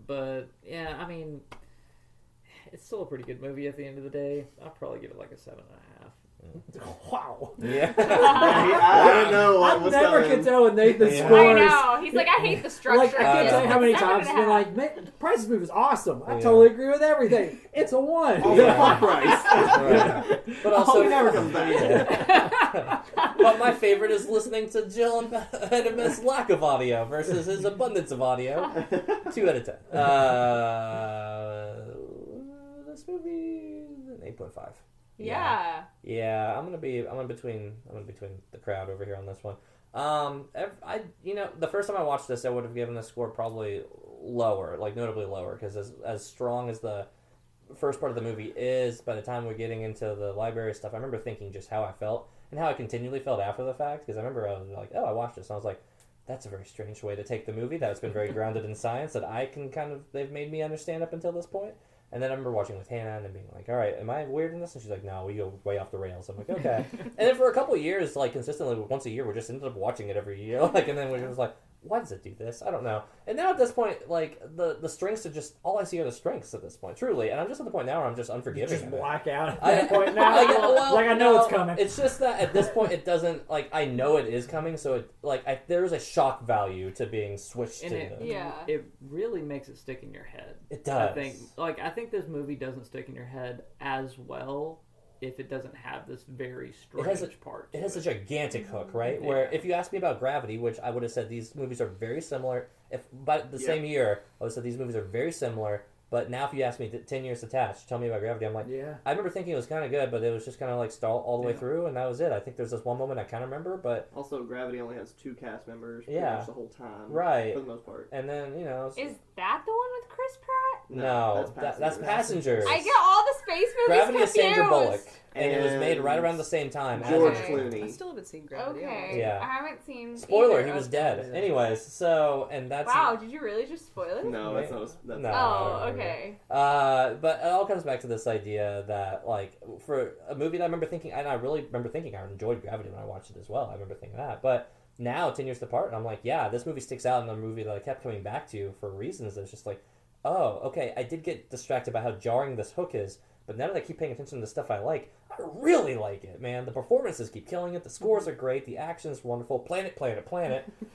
But yeah, I mean, it's still a pretty good movie at the end of the day. I'll probably give it like a 7.5. Wow. Yeah. I don't know what I was never coming. could tell when Nathan Yeah. scores. I know. He's like, I hate the structure. Like, I can't Yeah. tell you how many times he's been like, man, Price's move is awesome. I totally agree with everything. It's a 1. Also, fuck Price. Right. But also, He never comes back. but my favorite is listening to Jill and his lack of audio versus his abundance of audio. 2 out of 10. This movie, an 8.5. Yeah. Yeah, I'm in between the crowd over here on this one. The first time I watched this, I would have given the score probably lower, like notably lower, because as strong as the first part of the movie is, by the time we're getting into the library stuff, I remember thinking just how I felt and how I continually felt after the fact. Because I remember I was like, oh, I watched this, and I was like, that's a very strange way to take the movie that's been very grounded in science that I can they've made me understand up until this point. And then I remember watching with Hannah and then being like, all right, am I weird in this? And she's like, no, we go way off the rails. I'm like, okay. And then for a couple of years, like consistently, once a year, we just ended up watching it every year. Like, and then we was like, why does it do this? I don't know. And now at this point, like, the strengths are just, all I see are the strengths at this point, truly. And I'm just at the point now where I'm just unforgiving Just of it. black out at that point now. Well, like, I know no, it's coming. It's just that at this point, it doesn't, like, I know it is coming, so it, like, there's a shock value to being switched And to. it really makes it stick in your head. It does. I think this movie doesn't stick in your head as well if it doesn't have this very strange part. It has a gigantic hook, right? Where if you ask me about Gravity, which I would have said these movies are very similar. If by the same year, I would have said these movies are very similar. But now if you ask me 10 years attached, tell me about Gravity, I'm like, Yeah. I remember thinking it was kind of good, but it was just kind of like stalled all the way through, and that was it. I think there's this one moment I kind of remember, but Also, Gravity only has 2 cast members pretty Yeah. much the whole time. Right. For the most part. and then Is that the one with Chris Pratt? no, that's Passengers. I get all the space movies Gravity is confused. Sandra Bullock, and it was And made right around the same time. George as Clooney. I still haven't seen Gravity. Okay. Yeah. I haven't seen. Spoiler: either he was of dead. them. Anyways, so and that's Wow, did you really just spoil it? No, that's not. That's No. Oh, okay. But it all comes back to this idea that, like, for a movie that I remember thinking, and I really remember thinking I enjoyed Gravity when I watched it as well. I remember thinking that. But now, 10 years apart, I'm like, yeah, this movie sticks out in a movie that I kept coming back to for reasons that's just like, oh, okay, I did get distracted by how jarring this hook is, but now that I keep paying attention to the stuff I I really like it, man. The performances keep killing it. The scores are great. The action's wonderful. Planet.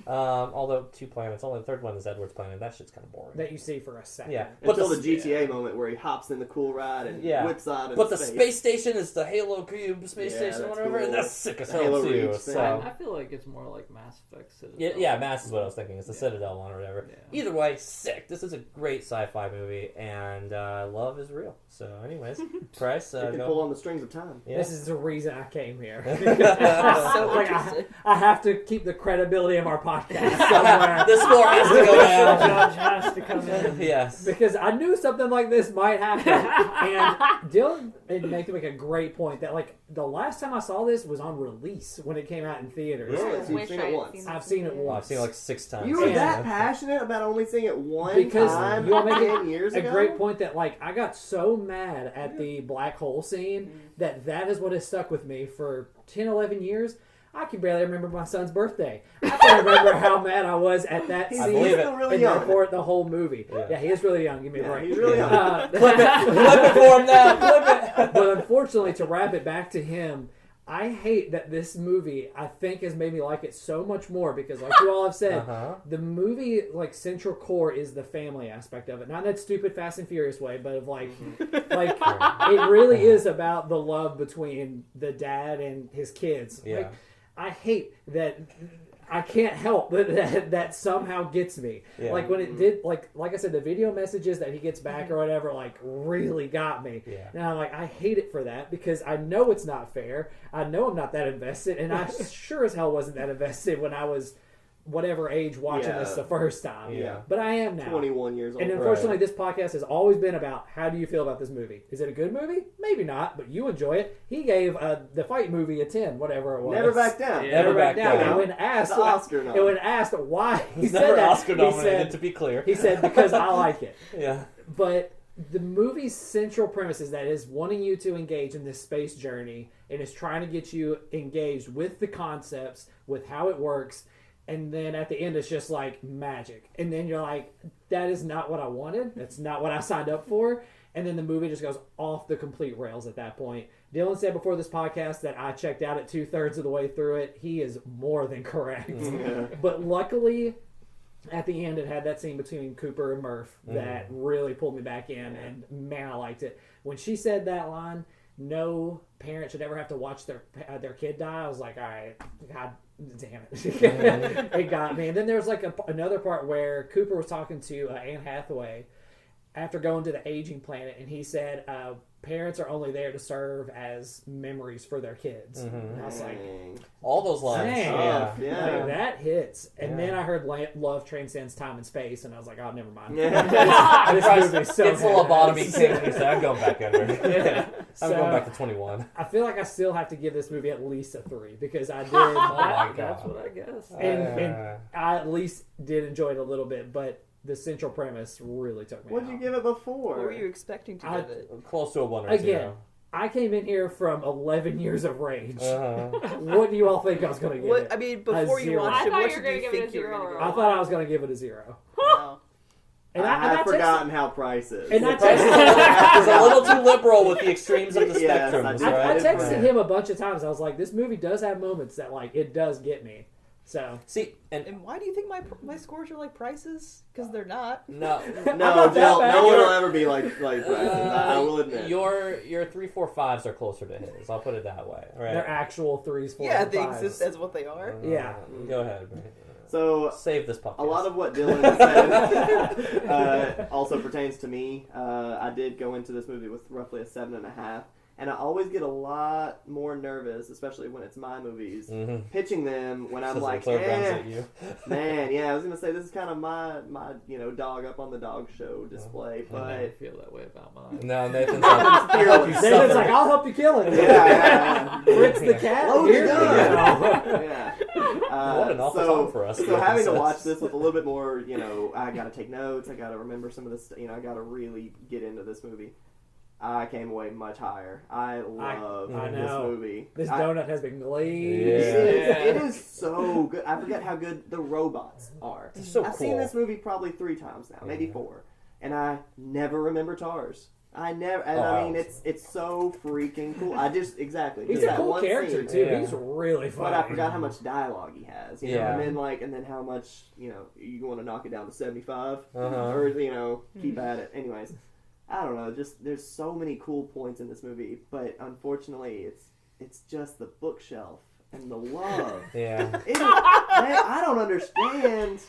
Although 2 planets. Only the third one is Edward's planet. That shit's kind of boring. That you see for a second. Yeah. Until the GTA moment where he hops in the cool ride and whips out in But the space. space station is the Halo Cube space Yeah, station or that's whatever, cool. and that's sick as The hell Halo too. Reach thing. So I feel like it's more like Mass Effect Citadel. yeah, Mass is what I was thinking. It's the Citadel one or whatever. Yeah. Either way, sick. This is a great sci-fi movie, and love is real. So, anyways, Price, It can pull on the strings of time. fun. Yeah. This is the reason I came here. So Like, interesting. I have to keep the credibility of our podcast somewhere. The score has to go The down. judge has to come in. Yes. Because I knew something like this might happen. And Dylan made me make a great point that, like, the last time I saw this was on release when it came out in theaters. Really? So you've Wish seen I it had once. seen I've seen it Oh, I've once. seen it like 6 times. You were Yeah. that passionate about only seeing it one Because time you want to make 10 years a ago? great point that, like, I got so mad at the black hole scene that is what has stuck with me for 10, 11 years. I can barely remember my son's birthday. I can remember how mad I was at that He's I scene. believe it. still really And young. therefore the whole movie. Yeah. Yeah, he is really young. Give me a Yeah, break. he's really young. Flip it for him now. Flip it. But unfortunately, to wrap it back to him, I hate that this movie, I think, has made me like it so much more because, like you all have said, Uh-huh. the movie, like, central core is the family aspect of it. Not in that stupid Fast and Furious way, but of, like, like it really is about the love between the dad and his kids. Yeah. Like, I hate that. I can't help that somehow gets me. Yeah. Like when it did, like I said, the video messages that he gets back or whatever, like really got me. Yeah. And I'm like, I hate it for that because I know it's not fair. I know I'm not that invested, and I sure as hell wasn't that invested when I was whatever age watching Yeah. this the first time. Yeah. But I am now. 21 years old. And unfortunately, this podcast has always been about how do you feel about this movie? Is it a good movie? Maybe not, but you enjoy it. He gave the fight movie a 10, whatever it was. Never back down. Yeah. Never back down. down. And when asked, The Oscar nom. and when asked why he He's said never that, Oscar he nominated, said, to be clear. he said because I like it. Yeah. But the movie's central premise is that it's wanting you to engage in this space journey and is trying to get you engaged with the concepts, with how it works, and then at the end it's just like magic. And then you're like, that is not what I wanted. That's not what I signed up for. And then the movie just goes off the complete rails at that point. Dylan said before this podcast that I checked out at 2/3 of the way through it. He is more than correct. Yeah. But luckily, at the end, it had that scene between Cooper and Murph that really pulled me back in, and man, I liked it. When she said that line, no parent should ever have to watch their kid die, I was like, all right, God damn it. It got me. And then there was like another part where Cooper was talking to Anne Hathaway after going to the aging planet, and he said, parents are only there to serve as memories for their kids. And I was like, Dang. All those lines. dang, Yeah. Yeah. like, that hits. And Yeah. then I heard love transcends time and space, and I was like, oh, never mind. Yeah. This movie's so Gets the lobotomy badass. king. He said, I'm going back under. Yeah. I'm So, going back to 21. I feel like I still have to give this movie at least a 3 because I did. Oh my That's god. what I guess. and I at least did enjoy it a little bit, but the central premise really took me What'd out. you give it before? What were you expecting to I- give it? Close to a 1 or Again, 0. I came in here from 11 years of rage. Uh-huh. What do you all think I was going to give What it? I mean, before you 0. watched I it, thought what you were did gonna you give it a think you were 0 going to or I go? thought I was going to give it a 0. Wow. And I have texted- forgotten how price is. And I He's texted, a little too liberal with the extremes of the Yes, I spectrums, did. I right? texted him a bunch of times. I was like, this movie does have moments that, like, it does get me. So, See, and And why do you think my scores are like prices? Because they're not. no, No, not that Jill, bad. no one will ever be like prices. I will admit. your 3, 4, 5s are closer to his. I'll put it that way. Right? they're actual 3s, 4s, Yeah, and they 5s. exist as what they are. Yeah. Go ahead. So Save this podcast. a lot of what Dylan said also pertains to me. I did go into this movie with roughly a 7.5, and I always get a lot more nervous, especially when it's my movies, pitching them when I'm Says like, the programs at you. man, yeah, I was gonna say this is kind of my dog up on the dog show display, I never but feel that way about mine. No, Nathan's like, I'll help you David's suffer. like, I'll help you kill it. yeah. Fritz the cat. Load Here it we up. go. Yeah. What an awful so, time for us. So having to Yes. watch this with a little bit more, I got to take notes. I got to remember some of this. I got to really get into this movie. I came away much higher. I love I this know. movie. This I- donut has been glazed. Yeah. It is so good. I forget how good the robots are. It's so I've cool. seen this movie probably 3 times now, maybe Yeah. 4, and I never remember Tars. I never, and Oh, I mean, wow. it's so freaking cool. I just exactly. He's just a that cool one character scene. too. Yeah. He's really But funny. I forgot how much dialogue he has, you know, Yeah. and then how much, you want to knock it down to 75, Uh-huh. or keep at it. Anyways, I don't know. Just there's so many cool points in this movie, but unfortunately, it's just the bookshelf and the love. Yeah. Man, I don't understand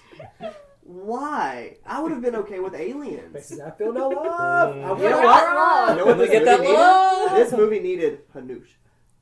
Why? I would have been okay with aliens. Faces I feel no love. Mm. I will You know not what? love. You know what We this get that movie needed? love. This movie needed Hanush.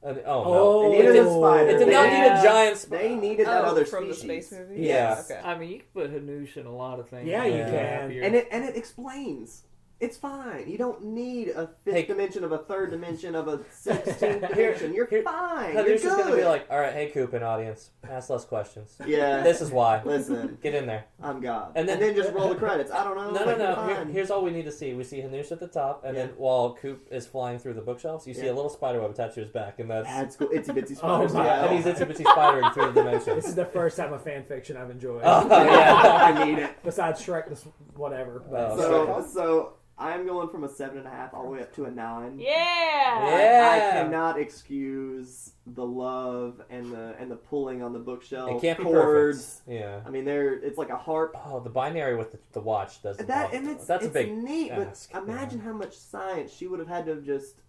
Oh no! Oh. It needed a spider. It did not need a giant spider. They needed that other from species. the space movie. Yes. Okay. I mean, you can put Hanoush in a lot of things. Yeah, you Yeah. can. Happier. And it explains. It's fine. You don't need a fifth Hey. dimension of a third dimension of a 16th dimension. You're fine. You're Hanush is good. gonna be like, all right, hey, Coop, and audience, ask less questions. yeah. This is why. Listen, Get in there. I'm God. And And then- then, just roll the credits. I don't know. No, like, no, you're no. Here- fine. here's all we need to see. We see Hanush at the top, and Yeah. then while Coop is flying through the bookshelves, you see Yeah. a little spider web attached to his back, and that's Add school itsy bitsy Oh, spiders. my- yeah. and he's itsy bitsy spidering through the This dimensions. is the first time of fan fiction I've enjoyed. Oh, yeah. I need it. Besides Shrek, this whatever. Oh, So I'm going from a 7.5 all the way up to a 9. Yeah. Yeah. I cannot excuse the love and the pulling on the bookshelf. It can't be chords. perfect. Yeah. I mean, it's like a harp. Oh, the binary with the watch does That and it's that's a big neat, ask, but imagine how much science she would have had to have just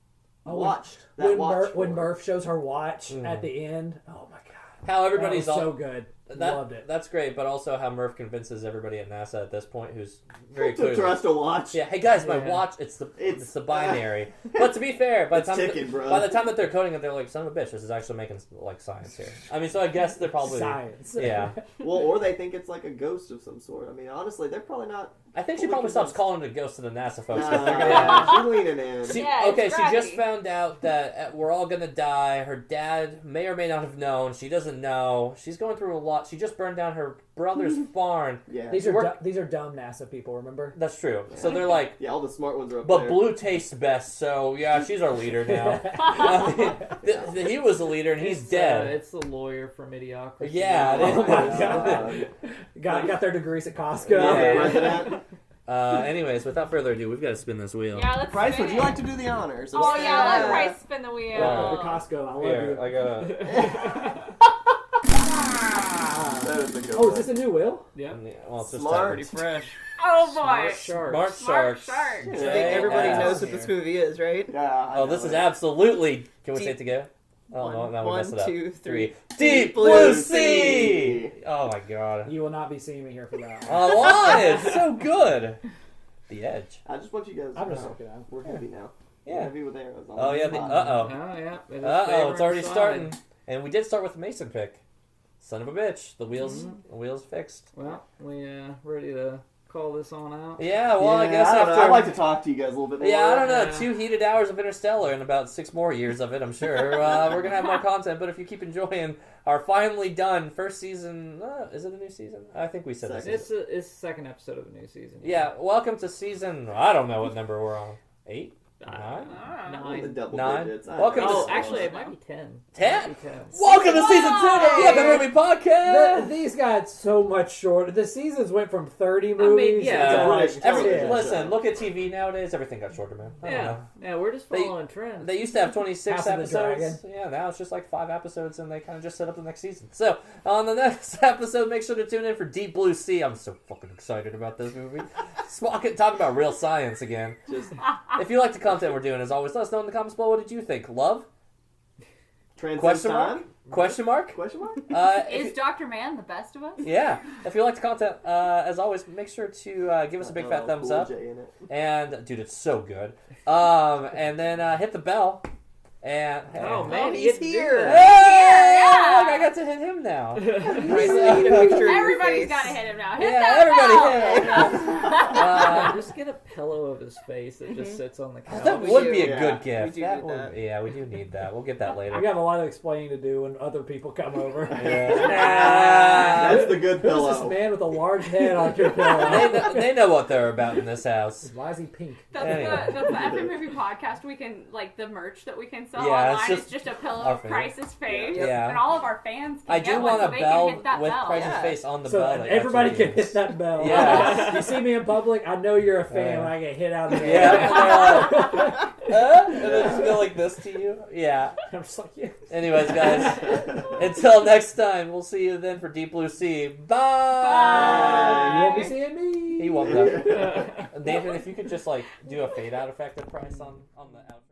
Oh, watched that when, watch. when for. Murph shows her watch Mhm. at the end. Oh my god. how everybody's that was all so good. that, Loved it. That's great, but also how Murph convinces everybody at NASA at this point, who's very to clearly. trust a watch. Yeah, hey guys, my Yeah. watch. It's the It's- the binary. But to be fair, by the It's time ticking, bro. by the time that they're coding it, they're like, son of a bitch, this is actually making like science here. I mean, so I guess they're probably Science. yeah. Well, or they think it's like a ghost of some sort. I mean, honestly, they're probably not. I think she Fully probably stops convinced. calling it a ghost to the NASA folks. 'cause Nah, they're gonna- she's leaning in. She, Yeah, it's okay, she just gravity. found out that we're all gonna die. Her dad may or may not have known. She doesn't know. She's going through a lot. She just burned down her brother's barn. Yeah. These are Work- these are dumb NASA people. Remember? That's true. So they're like, Yeah, all the smart ones are up but there. blue tastes best. So yeah, she's our leader now. I mean, he was the leader and he's dead. It's the lawyer from Idiocracy. Yeah, it Oh is. my god. got their degrees at Costco. Yeah. President. Anyways, without further ado, we've got to spin this wheel. Yeah, let's Price, spin would you it. like to do the honors? Oh yeah, let Yeah. Price spin the wheel. Welcome to Costco. I love Here, you. I gotta. That is a good Oh, one. is this a new wheel? Yeah. Well, it's just Smart. Pretty fresh. Oh boy. Smart shark. Smart Smart sharks. sharks. I think everybody Yeah. knows what this movie is, right? Yeah, I Oh, know this is it. absolutely. Can we Deep- say it together? Oh no, now we One, messed it up. 2, 3. Deep Blue Sea. Oh my god. You will not be seeing me here for that. Alive! So good. The Edge. I just want you guys. I'm to just know. looking at him. We're heavy now. We're Yeah. heavy with arrows. on Oh the yeah. spot. Oh yeah. It is Uh-oh, it's already favoring starting. side. And we did start with the Mason pick. Son of a bitch. The wheels fixed. Well, we ready to call this on out. Yeah, well, I Yeah, guess don't know. after. I'd like to talk to you guys a little bit more. Yeah, I don't know. Yeah. 2 heated hours of Interstellar and about 6 more years of it, I'm sure. We're going to have more content, but if you keep enjoying our finally done first season... is it a new season? I think we said this. It's the second episode of the new season. Yeah, welcome to season... I don't know what number we're on. 8? Uh, 9? Oh, the double 9? digits. I Welcome don't to- Oh, know. actually, it might be 10. 10? It might be 10. Welcome to season 2 of the Epic Movie Podcast! These got so much shorter. The seasons went from 30 movies. yeah, to British like, television. Listen, look at TV nowadays. Everything got shorter, man. I don't know. Yeah, we're just They- following trends. They used to have 26 House of the episodes. Yeah, now it's just like 5 episodes, and they kind of just set up the next season. So, on the next episode, make sure to tune in for Deep Blue Sea. I'm so fucking excited about this movie. Talk about real science again. Just If you like the content we're doing, as always, let us know in the comments below. What did you think? Love? transcend Question mark? time? Question mark? Question mark? Is Dr. Man the best of us? Yeah. If you like the content, as always, make sure to give us a big fat thumbs Cool up. J in it. And, dude, it's so good. And then hit the bell. And, Oh, man, Oh, he he's didn't do here. that. Hey! Yeah. Look, I got to hit him now. Price, I need a picture of your Everybody's face. got to hit him now. Hit Yeah, that everybody bell. hit him. Just get a pillow of his face that just sits on the couch. That We would do. be a Yeah, good we gift. do That need would- that. Yeah, we do need that. We'll get that later. We have a lot of explaining to do when other people come over. That's the good Who's pillow. this man with a large head on your pillow? they know what they're about in this house. Why is he pink? That's Anyway. the Epic Movie Podcast. We can the merch that we can sell Yeah, it's online just is just a pillow our of face. Price's face, Yeah. and all of our fans can I get do one, want so a they bell can hit that with bell. Price's Yeah. face on the So bell. that everybody actually can hit is. that bell. Yes. You see me in public, I know you're a fan when I get hit out of the Yeah. air. And they just go like this to you. Yeah. I'm just like, yeah. Anyways, guys, until next time, we'll see you then for Deep Blue Sea. Bye. You won't be seeing me. He won't though. Nathan, if you could just do a fade out effect of Price on the outro.